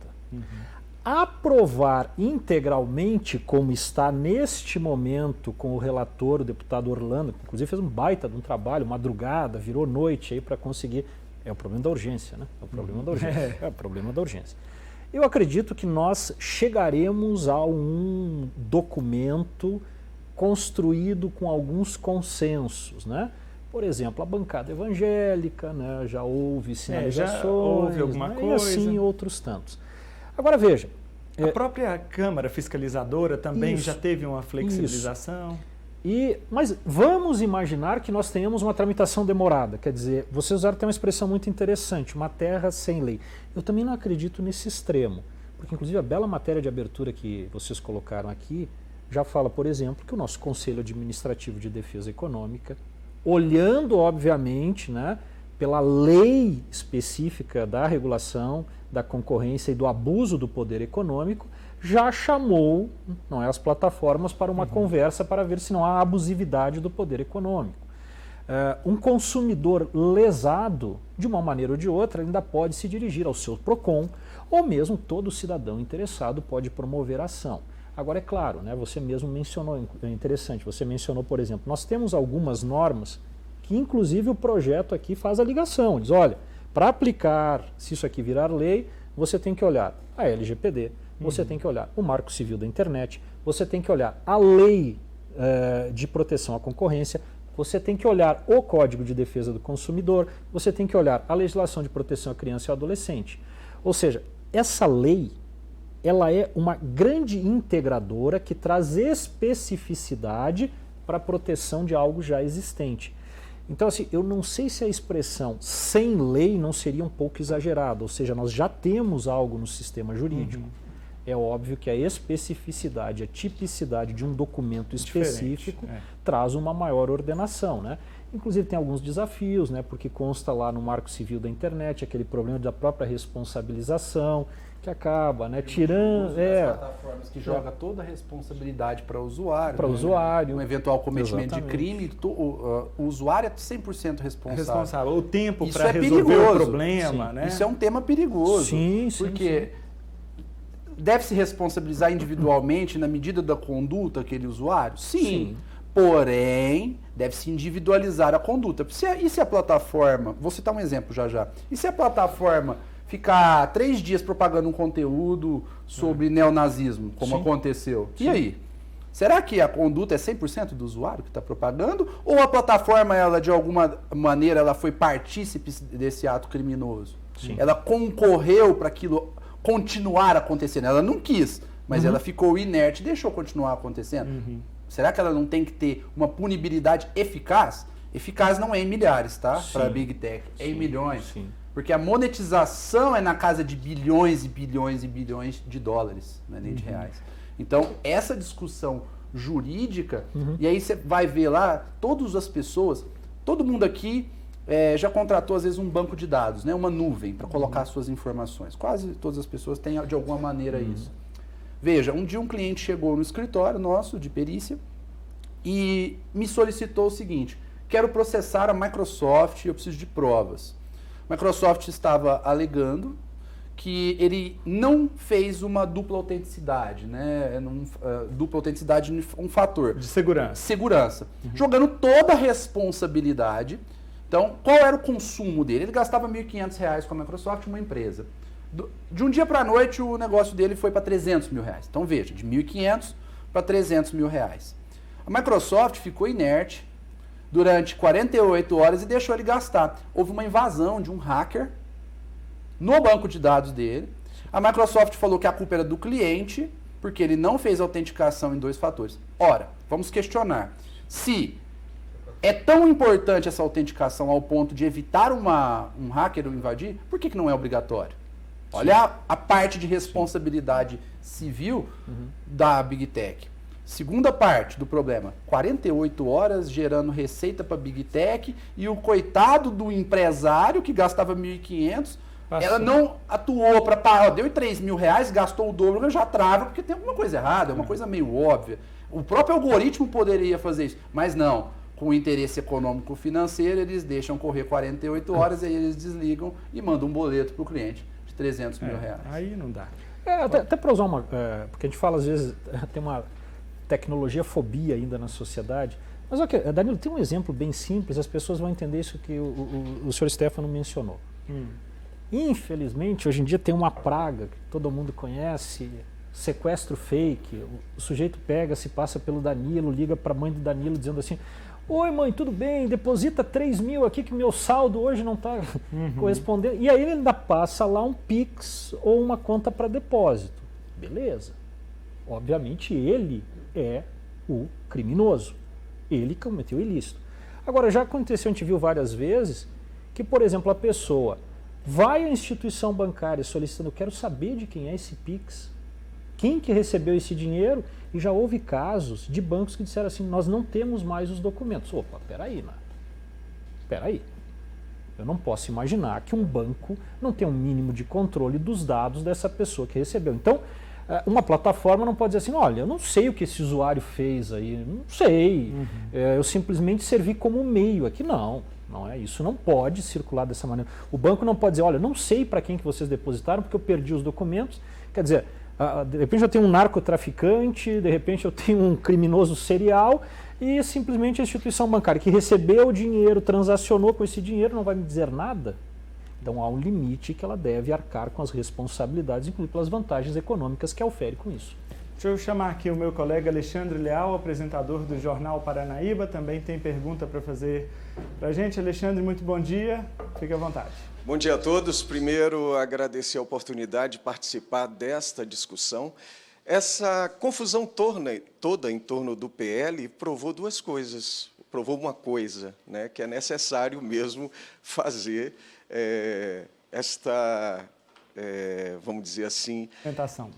Aprovar integralmente, como está neste momento com o relator, o deputado Orlando, que inclusive fez um baita de um trabalho, madrugada, virou noite aí para conseguir. É o problema da urgência, né? É o problema da urgência. É o problema da urgência. Eu acredito que nós chegaremos a um documento construído com alguns consensos, né? Por exemplo, a bancada evangélica, né? Já houve sinalizações, já houve alguma coisa. E assim outros tantos. Agora veja. A própria Câmara Fiscalizadora também já teve uma flexibilização. Mas vamos imaginar que nós tenhamos uma tramitação demorada. Quer dizer, vocês usaram até uma expressão muito interessante, uma terra sem lei. Eu também não acredito nesse extremo, porque inclusive a bela matéria de abertura que vocês colocaram aqui já fala, por exemplo, que o nosso Conselho Administrativo de Defesa Econômica, olhando, obviamente, né, pela lei específica da regulação, da concorrência e do abuso do poder econômico, já chamou as plataformas para uma conversa para ver se não há abusividade do poder econômico. Um consumidor lesado, de uma maneira ou de outra, ainda pode se dirigir ao seu PROCON, ou mesmo todo cidadão interessado pode promover ação. Agora, é claro, né, você mesmo mencionou, é interessante, você mencionou, por exemplo, nós temos algumas normas que, inclusive, o projeto aqui faz a ligação. Diz, olha, para aplicar, se isso aqui virar lei, você tem que olhar a LGPD, você tem que olhar o Marco Civil da Internet, você tem que olhar a Lei de Proteção à Concorrência, você tem que olhar o Código de Defesa do Consumidor, você tem que olhar a Legislação de Proteção à Criança e ao Adolescente. Ou seja, essa lei, ela é uma grande integradora que traz especificidade para a proteção de algo já existente. Então, assim, eu não sei se a expressão sem lei não seria um pouco exagerada, ou seja, nós já temos algo no sistema jurídico. É óbvio que a especificidade, a tipicidade de um documento específico traz uma maior ordenação, né? Inclusive tem alguns desafios, né? Porque consta lá no Marco Civil da Internet aquele problema da própria responsabilização, que acaba, né, tirando... plataformas que joga toda a responsabilidade para o usuário. Para o usuário. Um eventual cometimento de crime, o usuário é 100% responsável. O tempo para resolver o problema, né? Isso é um tema perigoso. Sim, porque deve-se responsabilizar individualmente na medida da conduta aquele usuário? Sim. Porém, deve-se individualizar a conduta. E se a plataforma... Vou citar um exemplo já. E se a plataforma ficar 3 dias propagando um conteúdo sobre neonazismo, como aconteceu? E aí? Será que a conduta é 100% do usuário que está propagando? Ou a plataforma, ela de alguma maneira, ela foi partícipe desse ato criminoso? Ela concorreu para aquilo continuar acontecendo? Ela não quis, mas ela ficou inerte e deixou continuar acontecendo? Será que ela não tem que ter uma punibilidade eficaz? Eficaz não é em milhares, tá? Para a Big Tech, é em milhões. Porque a monetização é na casa de bilhões e bilhões e bilhões de dólares, não é nem de reais. Então, essa discussão jurídica, e aí você vai ver lá, todas as pessoas, todo mundo aqui já contratou, às vezes, um banco de dados, né? Uma nuvem para colocar suas informações. Quase todas as pessoas têm, de alguma maneira, isso. Veja, um dia um cliente chegou no escritório nosso, de perícia, e me solicitou o seguinte: quero processar a Microsoft, eu preciso de provas. A Microsoft estava alegando que ele não fez uma dupla autenticidade, né? Dupla autenticidade é um fator. De segurança. Segurança. Jogando toda a responsabilidade. Então, qual era o consumo dele? Ele gastava R$ 1.500 com a Microsoft, uma empresa. De um dia para a noite, o negócio dele foi para R$300 mil. Então, veja, de 1.500 para R$300 mil. A Microsoft ficou inerte durante 48 horas e deixou ele gastar. Houve uma invasão de um hacker no banco de dados dele. A Microsoft falou que a culpa era do cliente, porque ele não fez autenticação em 2 fatores. Ora, vamos questionar. Se é tão importante essa autenticação ao ponto de evitar um hacker ou invadir, por que não é obrigatório? Olha a parte de responsabilidade civil da Big Tech. Segunda parte do problema, 48 horas gerando receita para Big Tech e o coitado do empresário que gastava 1.500, ela não atuou para parar, deu R$3 mil, gastou o dobro, já trava, porque tem alguma coisa errada, é uma coisa meio óbvia. O próprio algoritmo poderia fazer isso, mas não. Com o interesse econômico financeiro, eles deixam correr 48 horas, aí eles desligam e mandam um boleto para o cliente de R$300 mil. Aí não dá. Até para usar porque a gente fala às vezes, tem uma tecnologia fobia ainda na sociedade. Mas, Danilo, tem um exemplo bem simples, as pessoas vão entender isso que o senhor Stefano mencionou. Infelizmente, hoje em dia tem uma praga que todo mundo conhece, sequestro fake. O sujeito pega, se passa pelo Danilo, liga para a mãe do Danilo dizendo assim: oi mãe, tudo bem? Deposita 3 mil aqui que meu saldo hoje não está correspondendo. E aí ele ainda passa lá um Pix ou uma conta para depósito. Beleza. Obviamente ele é o criminoso. Ele cometeu o ilícito. Agora, já aconteceu, a gente viu várias vezes, que, por exemplo, a pessoa vai à instituição bancária solicitando: eu quero saber de quem é esse Pix, quem que recebeu esse dinheiro, e já houve casos de bancos que disseram assim: nós não temos mais os documentos. Opa, peraí, né? Peraí. Eu não posso imaginar que um banco não tenha um mínimo de controle dos dados dessa pessoa que recebeu. Então, uma plataforma não pode dizer assim: olha, eu não sei o que esse usuário fez aí, não sei, eu simplesmente servi como meio aqui. Não é isso, não pode circular dessa maneira. O banco não pode dizer: olha, eu não sei para quem que vocês depositaram porque eu perdi os documentos. Quer dizer, de repente eu tenho um narcotraficante, de repente eu tenho um criminoso serial, e simplesmente a instituição bancária que recebeu o dinheiro, transacionou com esse dinheiro, não vai me dizer nada. Então há um limite que ela deve arcar com as responsabilidades, inclusive pelas vantagens econômicas que ofere com isso. Deixa eu chamar aqui o meu colega Alexandre Leal, apresentador do Jornal Paranaíba, também tem pergunta para fazer para a gente. Alexandre, muito bom dia, fique à vontade. Bom dia a todos. Primeiro, agradecer a oportunidade de participar desta discussão. Essa confusão toda em torno do PL provou 2 coisas. Provou uma coisa, né, que é necessário mesmo fazer vamos dizer assim, tentação.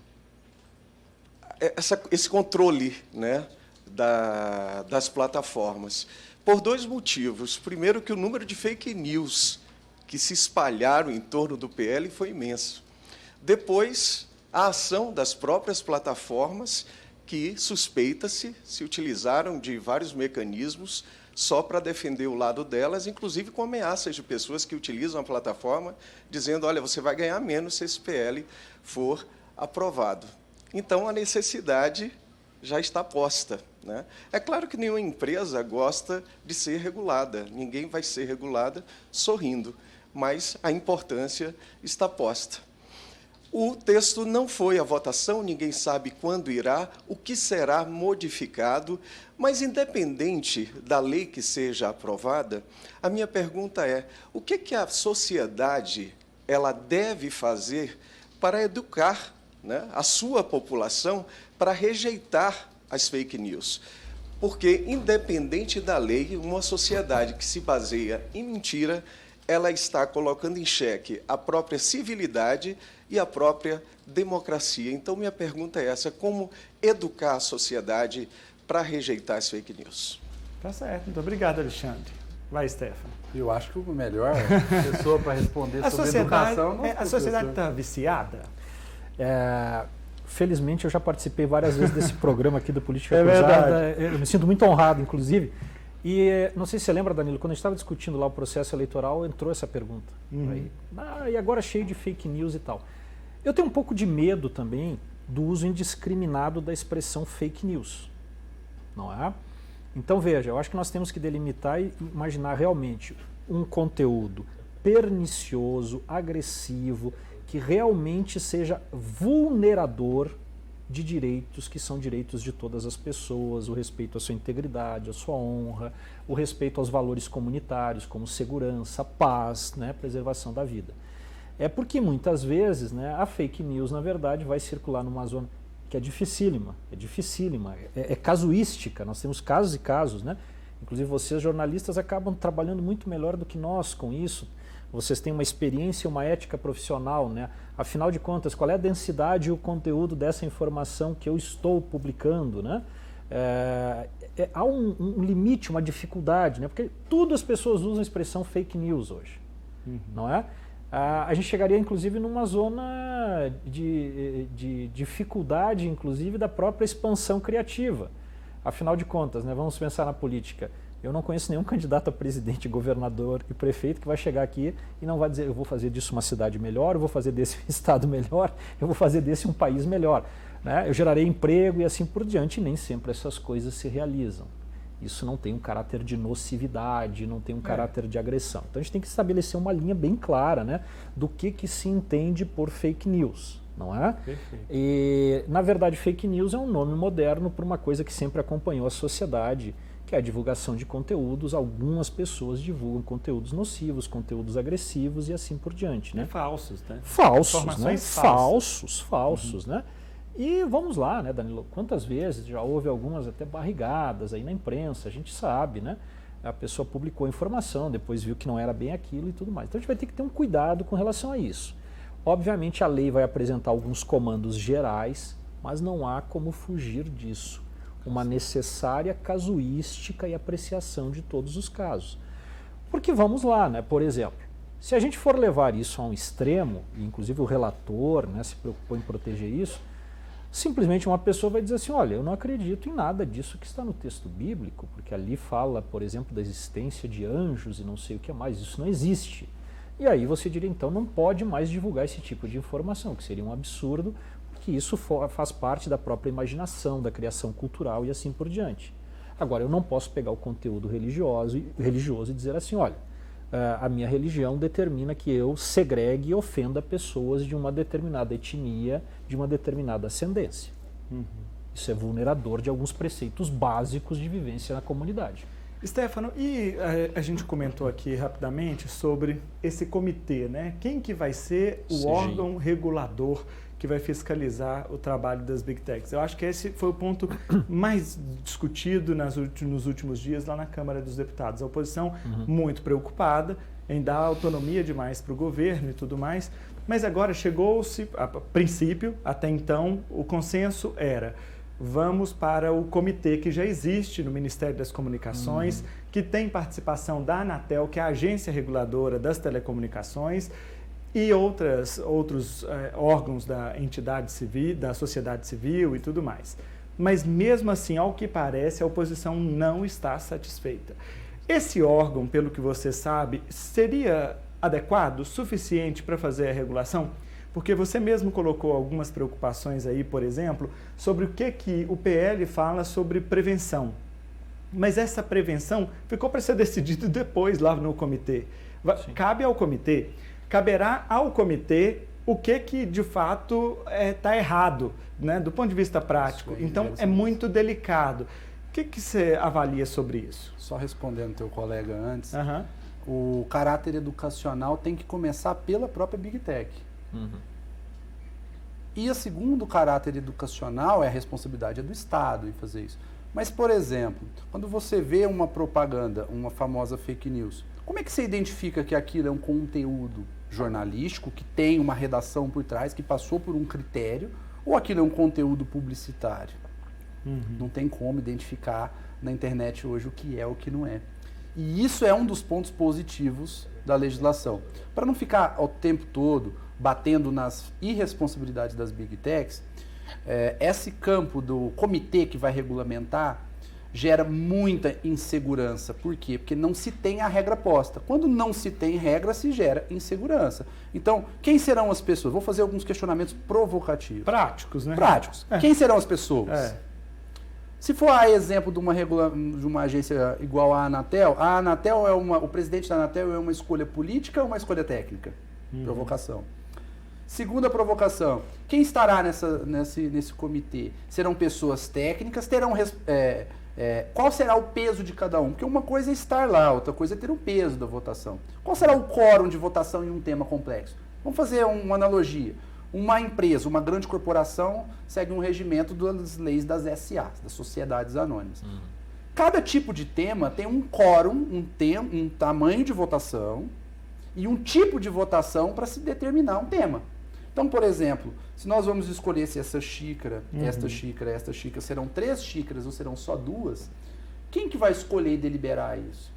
Esse controle, né, das plataformas, por 2 motivos. Primeiro, que o número de fake news que se espalharam em torno do PL foi imenso. Depois, a ação das próprias plataformas, que suspeita-se se utilizaram de vários mecanismos só para defender o lado delas, inclusive com ameaças de pessoas que utilizam a plataforma, dizendo: olha, você vai ganhar menos se esse PL for aprovado. Então, a necessidade já está posta, né? É claro que nenhuma empresa gosta de ser regulada, ninguém vai ser regulada sorrindo, mas a importância está posta. O texto não foi à votação, ninguém sabe quando irá, o que será modificado, mas independente da lei que seja aprovada, a minha pergunta é: o que a sociedade ela deve fazer para educar, né, a sua população para rejeitar as fake news? Porque, independente da lei, uma sociedade que se baseia em mentira, ela está colocando em xeque a própria civilidade e a própria democracia. Então, minha pergunta é essa: como educar a sociedade para rejeitar as fake news? Tá certo, muito obrigado, Alexandre. Vai, Stefano. Eu acho que a melhor pessoa para responder sobre educação... A sociedade está viciada? Felizmente, eu já participei várias vezes desse programa aqui do Política Cruzada. Eu me sinto muito honrado, inclusive. E não sei se você lembra, Danilo, quando a gente estava discutindo lá o processo eleitoral, entrou essa pergunta. E agora cheio de fake news e tal. Eu tenho um pouco de medo também do uso indiscriminado da expressão fake news, não é? Então veja, eu acho que nós temos que delimitar e imaginar realmente um conteúdo pernicioso, agressivo, que realmente seja vulnerador de direitos que são direitos de todas as pessoas, o respeito à sua integridade, à sua honra, o respeito aos valores comunitários como segurança, paz, né, preservação da vida. É porque muitas vezes, né, a fake news, na verdade, vai circular numa zona que é dificílima, é casuística, nós temos casos e casos, né? Inclusive vocês, jornalistas, acabam trabalhando muito melhor do que nós com isso. Vocês têm uma experiência e uma ética profissional, né? Afinal de contas, qual é a densidade e o conteúdo dessa informação que eu estou publicando, né? Há um limite, uma dificuldade, né? Porque tudo as pessoas usam a expressão fake news hoje, não é? A gente chegaria, inclusive, numa zona de dificuldade, inclusive, da própria expansão criativa. Afinal de contas, né, vamos pensar na política. Eu não conheço nenhum candidato a presidente, governador e prefeito que vai chegar aqui e não vai dizer eu vou fazer disso uma cidade melhor, eu vou fazer desse um estado melhor, eu vou fazer desse um país melhor, né? Eu gerarei emprego e assim por diante, e nem sempre essas coisas se realizam. Isso não tem um caráter de nocividade, não tem um caráter de agressão. Então a gente tem que estabelecer uma linha bem clara, né, do que se entende por fake news, não é? Perfeito. E, na verdade, fake news é um nome moderno para uma coisa que sempre acompanhou a sociedade, que é a divulgação de conteúdos. Algumas pessoas divulgam conteúdos nocivos, conteúdos agressivos e assim por diante, né? Falsos, né? Falsos, né? Informações Falsos, né? E vamos lá, né, Danilo? Quantas vezes já houve algumas até barrigadas aí na imprensa, a gente sabe, né? A pessoa publicou informação, depois viu que não era bem aquilo e tudo mais. Então a gente vai ter que ter um cuidado com relação a isso. Obviamente a lei vai apresentar alguns comandos gerais, mas não há como fugir disso. Uma necessária casuística e apreciação de todos os casos. Porque vamos lá, né? Por exemplo, se a gente for levar isso a um extremo, e inclusive o relator, né, se preocupou em proteger isso, simplesmente uma pessoa vai dizer assim, olha, eu não acredito em nada disso que está no texto bíblico, porque ali fala, por exemplo, da existência de anjos e não sei o que mais, isso não existe. E aí você diria, então, não pode mais divulgar esse tipo de informação, que seria um absurdo, porque isso faz parte da própria imaginação, da criação cultural e assim por diante. Agora, eu não posso pegar o conteúdo religioso e dizer assim, olha, a minha religião determina que eu segregue e ofenda pessoas de uma determinada etnia, de uma determinada ascendência. Isso é vulnerador de alguns preceitos básicos de vivência na comunidade. Stefano, e a gente comentou aqui rapidamente sobre esse comitê, né? Quem que vai ser o órgão regulador que vai fiscalizar o trabalho das Big Techs? Eu acho que esse foi o ponto mais discutido nos últimos dias lá na Câmara dos Deputados. A oposição muito preocupada em dar autonomia demais para o governo e tudo mais, mas agora chegou-se, a princípio, até então, o consenso era: vamos para o comitê que já existe no Ministério das Comunicações, que tem participação da Anatel, que é a agência reguladora das telecomunicações, e outros órgãos da entidade civil, da sociedade civil e tudo mais. Mas mesmo assim, ao que parece, a oposição não está satisfeita. Esse órgão, pelo que você sabe, seria adequado, suficiente para fazer a regulação? Porque você mesmo colocou algumas preocupações aí, por exemplo, sobre o que o PL fala sobre prevenção. Mas essa prevenção ficou para ser decidido depois lá no comitê. Cabe ao comitê, caberá ao comitê o que de fato está errado, né, do ponto de vista prático. Então é muito delicado. O que você avalia sobre isso? Só respondendo teu colega antes, o caráter educacional tem que começar pela própria Big Tech. E o segundo caráter educacional é a responsabilidade do Estado em fazer isso. Mas, por exemplo, quando você vê uma propaganda, uma famosa fake news, como é que você identifica que aquilo é um conteúdo jornalístico, que tem uma redação por trás, que passou por um critério, ou aquilo é um conteúdo publicitário? Não tem como identificar na internet hoje o que é ou o que não é. E isso é um dos pontos positivos da legislação. Para não ficar o tempo todo batendo nas irresponsabilidades das Big Techs, esse campo do comitê que vai regulamentar, gera muita insegurança. Por quê? Porque não se tem a regra posta. Quando não se tem regra, se gera insegurança. Então, quem serão as pessoas? Vou fazer alguns questionamentos provocativos. Práticos, né? Práticos. Quem serão as pessoas? Se for a exemplo de uma agência igual à Anatel o presidente da Anatel é uma escolha política ou uma escolha técnica? Provocação. Segunda provocação, quem estará nesse comitê? Serão pessoas técnicas, qual será o peso de cada um? Porque uma coisa é estar lá, outra coisa é ter o peso da votação. Qual será o quórum de votação em um tema complexo? Vamos fazer uma analogia. Uma empresa, uma grande corporação, segue um regimento das leis das SA, das Sociedades Anônimas. Cada tipo de tema tem um quórum, um tamanho de votação e um tipo de votação para se determinar um tema. Então, por exemplo, se nós vamos escolher se essa xícara, esta xícara serão 3 xícaras ou serão só 2, quem que vai escolher e deliberar isso?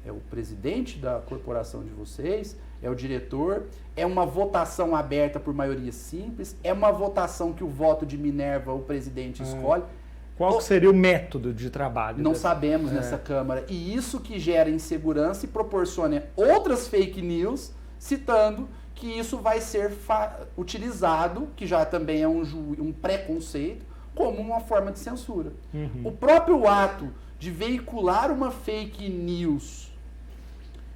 É o presidente da corporação de vocês? É o diretor? É uma votação aberta por maioria simples? É uma votação que o voto de Minerva o presidente escolhe? Qual seria o método de trabalho? Não sabemos nessa Câmara. E isso que gera insegurança e proporciona outras fake news, citando que isso vai ser utilizado, que já também é um preconceito, como uma forma de censura. O próprio ato de veicular uma fake news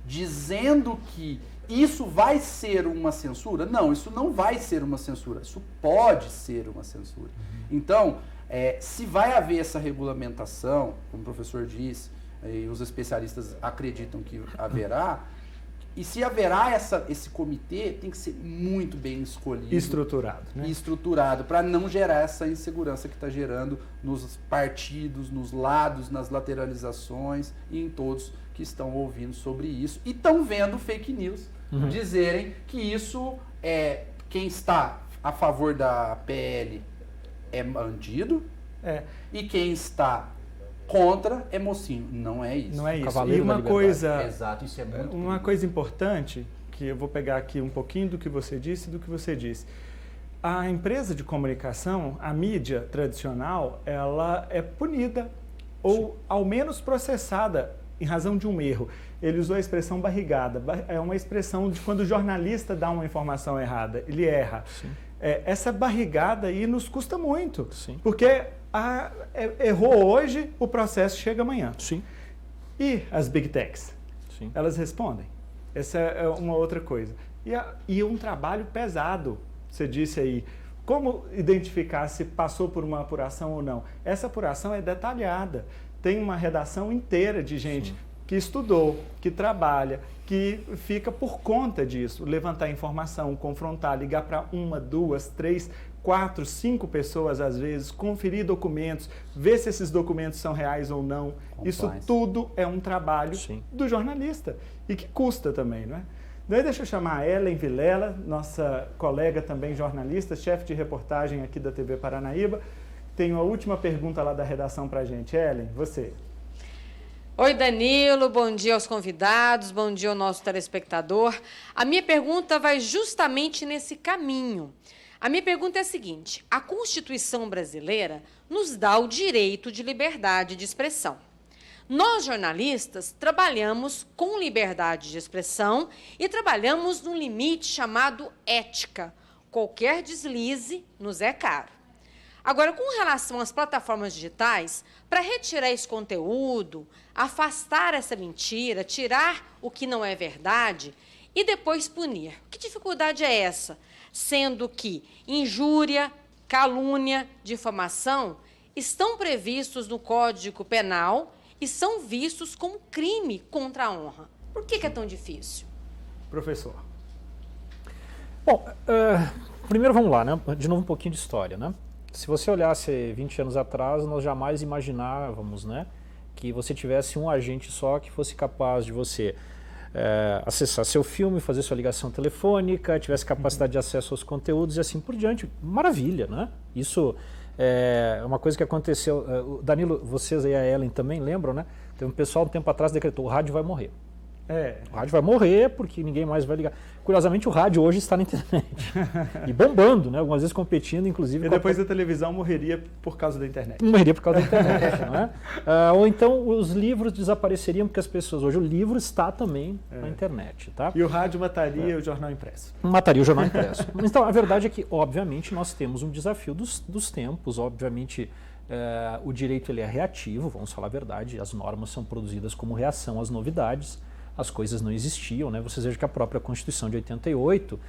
dizendo que isso vai ser uma censura, não, isso não vai ser uma censura, isso pode ser uma censura. Então, se vai haver essa regulamentação, como o professor disse, e os especialistas acreditam que haverá, e se haverá esse comitê, tem que ser muito bem escolhido. Estruturado. Né? Estruturado, para não gerar essa insegurança que está gerando nos partidos, nos lados, nas lateralizações e em todos que estão ouvindo sobre isso. E estão vendo fake news dizerem que isso quem está a favor da PL é bandido e quem está contra é mocinho. Não é isso. Não é isso. E uma coisa, exato, isso é muito uma coisa importante, que eu vou pegar aqui um pouquinho do que você disse e do que você disse. A empresa de comunicação, a mídia tradicional, ela é punida ou ao menos processada em razão de um erro. Ele usou a expressão barrigada. É uma expressão de quando o jornalista dá uma informação errada, ele erra. Essa barrigada aí nos custa muito, porque errou hoje, o processo chega amanhã. E as Big Techs? Elas respondem. Essa é uma outra coisa. E um trabalho pesado, você disse aí. Como identificar se passou por uma apuração ou não? Essa apuração é detalhada. Tem uma redação inteira de gente que estudou, que trabalha, que fica por conta disso. Levantar informação, confrontar, ligar para 1, 2, 3, 4, 5 pessoas às vezes, conferir documentos, ver se esses documentos são reais ou não. Isso tudo é um trabalho do jornalista e que custa também, não é? Daí deixa eu chamar a Ellen Vilela, nossa colega também jornalista, chefe de reportagem aqui da TV Paranaíba. Tenho a última pergunta lá da redação para a gente. Ellen, você. Oi, Danilo, bom dia aos convidados, bom dia ao nosso telespectador. A minha pergunta vai justamente nesse caminho. A minha pergunta é a seguinte: a Constituição brasileira nos dá o direito de liberdade de expressão. Nós, jornalistas, trabalhamos com liberdade de expressão e trabalhamos num limite chamado ética. Qualquer deslize nos é caro. Agora, com relação às plataformas digitais, para retirar esse conteúdo, afastar essa mentira, tirar o que não é verdade e depois punir. Que dificuldade é essa? Sendo que injúria, calúnia, difamação estão previstos no Código Penal e são vistos como crime contra a honra. Por que é tão difícil? Professor. Bom, primeiro vamos lá, né? De novo um pouquinho de história, né? Se você olhasse 20 anos atrás, nós jamais imaginávamos, né, que você tivesse um agente só que fosse capaz de você acessar seu filme, fazer sua ligação telefônica, tivesse capacidade de acesso aos conteúdos e assim por diante. Maravilha, né? Isso é uma coisa que aconteceu. Danilo, vocês e a Ellen também lembram, né? Tem um pessoal um tempo atrás decretou: o rádio vai morrer. O rádio vai morrer porque ninguém mais vai ligar. Curiosamente, o rádio hoje está na internet. E bombando, né? Algumas vezes competindo, inclusive... E depois a televisão morreria por causa da internet. Morreria por causa da internet, não é? Ou então os livros desapareceriam porque as pessoas... Hoje o livro está também na internet, tá? E o rádio mataria o jornal impresso. Mataria o jornal impresso. Então, a verdade é que, obviamente, nós temos um desafio dos tempos. Obviamente, o direito ele é reativo, vamos falar a verdade. As normas são produzidas como reação às novidades. As coisas não existiam, né? Vocês vejam que a própria Constituição de 88,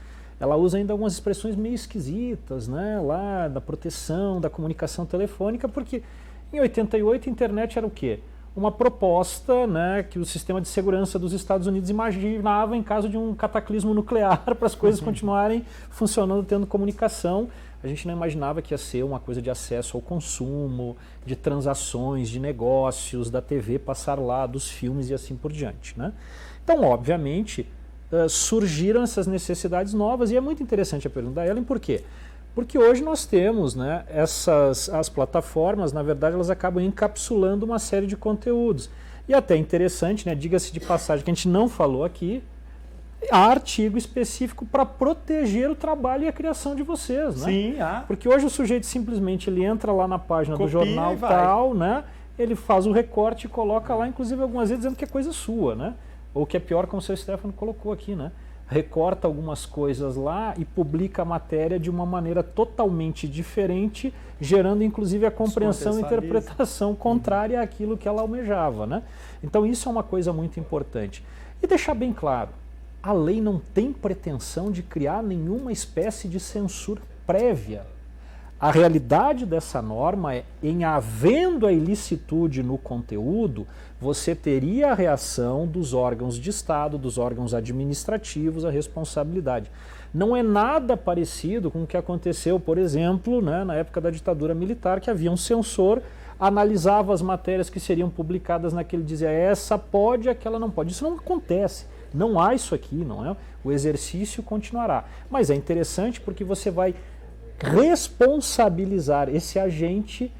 ela usa ainda algumas expressões meio esquisitas, né? Lá da proteção, da comunicação telefônica, porque em 88 a internet era o quê? Uma proposta, né, que o sistema de segurança dos Estados Unidos imaginava em caso de um cataclismo nuclear para as coisas continuarem funcionando, tendo comunicação. A gente não imaginava que ia ser uma coisa de acesso ao consumo, de transações, de negócios, da TV passar lá, dos filmes e assim por diante, né? Então, obviamente, surgiram essas necessidades novas e é muito interessante a pergunta da Ellen, por quê? Porque hoje nós temos, né, as plataformas, na verdade, elas acabam encapsulando uma série de conteúdos. E até interessante, né, diga-se de passagem, que a gente não falou aqui, há artigo específico para proteger o trabalho e a criação de vocês, né? Sim, há. Porque hoje o sujeito simplesmente ele entra lá na página Copia do jornal tal, né? Ele faz o recorte e coloca lá, inclusive algumas vezes dizendo que é coisa sua, né? Ou que é pior, como o seu Stefano colocou aqui, né? Recorta algumas coisas lá e publica a matéria de uma maneira totalmente diferente, gerando inclusive a compreensão e interpretação contrária àquilo que ela almejava, né? Então isso é uma coisa muito importante. E deixar bem claro, a lei não tem pretensão de criar nenhuma espécie de censura prévia. A realidade dessa norma é, em havendo a ilicitude no conteúdo, você teria a reação dos órgãos de Estado, dos órgãos administrativos, a responsabilidade. Não é nada parecido com o que aconteceu, por exemplo, né, na época da ditadura militar, que havia um censor, analisava as matérias que seriam publicadas naquele, dizia essa pode, aquela não pode. Isso não acontece. Não há isso aqui, não é? O exercício continuará. Mas é interessante porque você vai responsabilizar esse agente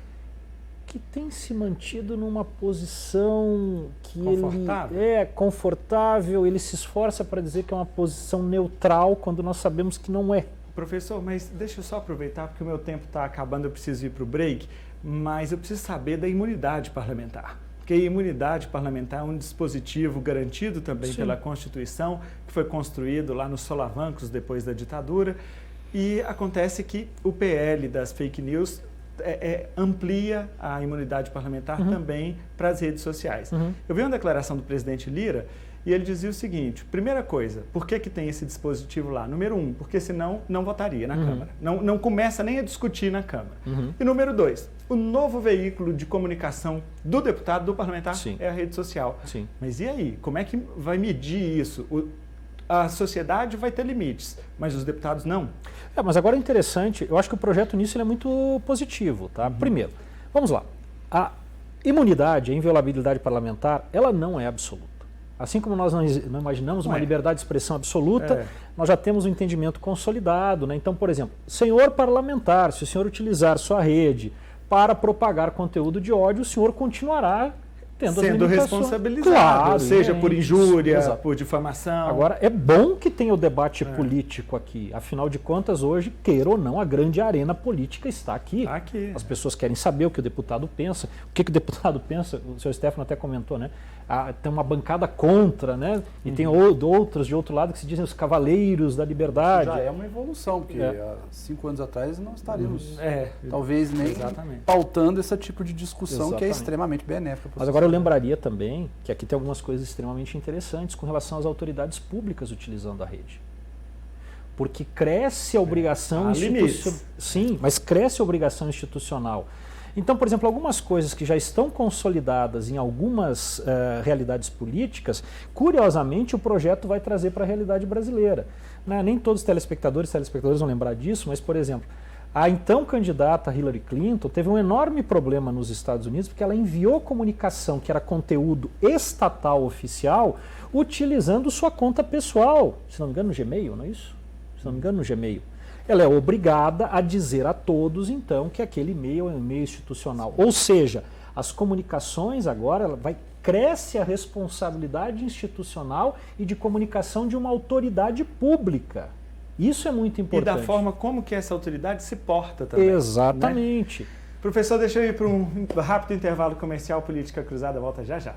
que tem se mantido numa posição que ele é confortável, ele se esforça para dizer que é uma posição neutral, quando nós sabemos que não é. Professor, mas deixa eu só aproveitar, porque o meu tempo está acabando, eu preciso ir para o break, mas eu preciso saber da imunidade parlamentar. Porque a imunidade parlamentar é um dispositivo garantido também pela Constituição, que foi construído lá nos solavancos depois da ditadura, e acontece que o PL das fake news amplia a imunidade parlamentar também para as redes sociais. Eu vi uma declaração do presidente Lira e ele dizia o seguinte, primeira coisa, por que tem esse dispositivo lá? Número 1, porque senão não votaria na Câmara. Não começa nem a discutir na Câmara. E número 2, o novo veículo de comunicação do deputado, do parlamentar, é a rede social. Mas e aí? Como é que vai medir isso? A sociedade vai ter limites, mas os deputados não. Mas agora é interessante, eu acho que o projeto nisso ele é muito positivo. Tá? Primeiro, vamos lá. A imunidade, a inviolabilidade parlamentar, ela não é absoluta. Assim como nós não imaginamos uma liberdade de expressão absoluta, nós já temos um entendimento consolidado. Né? Então, por exemplo, senhor parlamentar, se o senhor utilizar sua rede para propagar conteúdo de ódio, o senhor continuará sendo responsabilizado, seja por injúria, por difamação. Agora, é bom que tenha o debate político aqui. Afinal de contas, hoje, queira ou não, a grande arena política está aqui. As pessoas querem saber o que o deputado pensa. O que o deputado pensa, o senhor Stefano até comentou, né? Tem uma bancada contra, né? E tem outros de outro lado que se dizem os cavaleiros da liberdade. Já é uma evolução, porque há 5 anos atrás não estaríamos, talvez, nem pautando esse tipo de discussão que é extremamente benéfica. Mas agora eu lembraria também que aqui tem algumas coisas extremamente interessantes com relação às autoridades públicas utilizando a rede. Porque cresce a obrigação institucional. Sim, mas cresce a obrigação institucional. Então, por exemplo, algumas coisas que já estão consolidadas em algumas realidades políticas, curiosamente o projeto vai trazer para a realidade brasileira. Né? Nem todos os telespectadores vão lembrar disso, mas, por exemplo, a então candidata Hillary Clinton teve um enorme problema nos Estados Unidos porque ela enviou comunicação que era conteúdo estatal oficial utilizando sua conta pessoal, se não me engano no Gmail, não é isso? Se não me engano no Gmail. Ela é obrigada a dizer a todos, então, que aquele e-mail é um e-mail institucional. Ou seja, as comunicações agora ela vai cresce a responsabilidade institucional e de comunicação de uma autoridade pública. Isso é muito importante. E da forma como que essa autoridade se porta também. Exatamente. Né? Professor, deixa eu ir para um rápido intervalo comercial. Política Cruzada volta já já.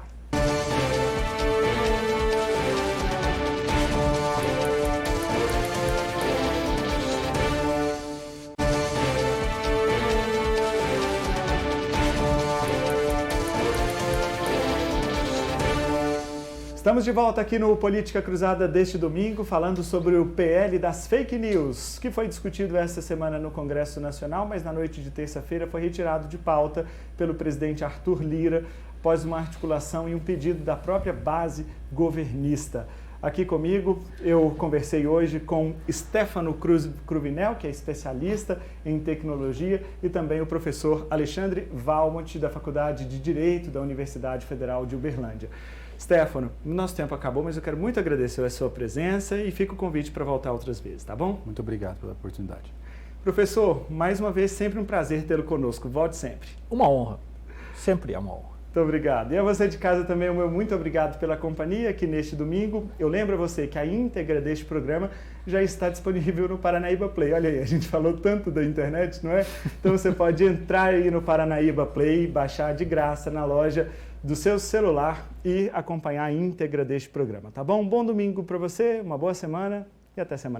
Estamos de volta aqui no Política Cruzada deste domingo, falando sobre o PL das fake news, que foi discutido esta semana no Congresso Nacional, mas na noite de terça-feira foi retirado de pauta pelo presidente Arthur Lira, após uma articulação e um pedido da própria base governista. Aqui comigo, eu conversei hoje com Stefano Cruvinel, que é especialista em tecnologia, e também o professor Alexandre Valmont, da Faculdade de Direito da Universidade Federal de Uberlândia. Stefano, nosso tempo acabou, mas eu quero muito agradecer a sua presença e fica o convite para voltar outras vezes, tá bom? Muito obrigado pela oportunidade. Professor, mais uma vez, sempre um prazer tê-lo conosco. Volte sempre. Uma honra. Sempre é uma honra. Muito obrigado. E a você de casa também, o meu muito obrigado pela companhia aqui neste domingo. Eu lembro a você que a íntegra deste programa já está disponível no Paranaíba Play. Olha aí, a gente falou tanto da internet, não é? Então você pode entrar aí no Paranaíba Play, baixar de graça na loja do seu celular e acompanhar a íntegra deste programa, tá bom? Um bom domingo para você, uma boa semana e até semana que vem.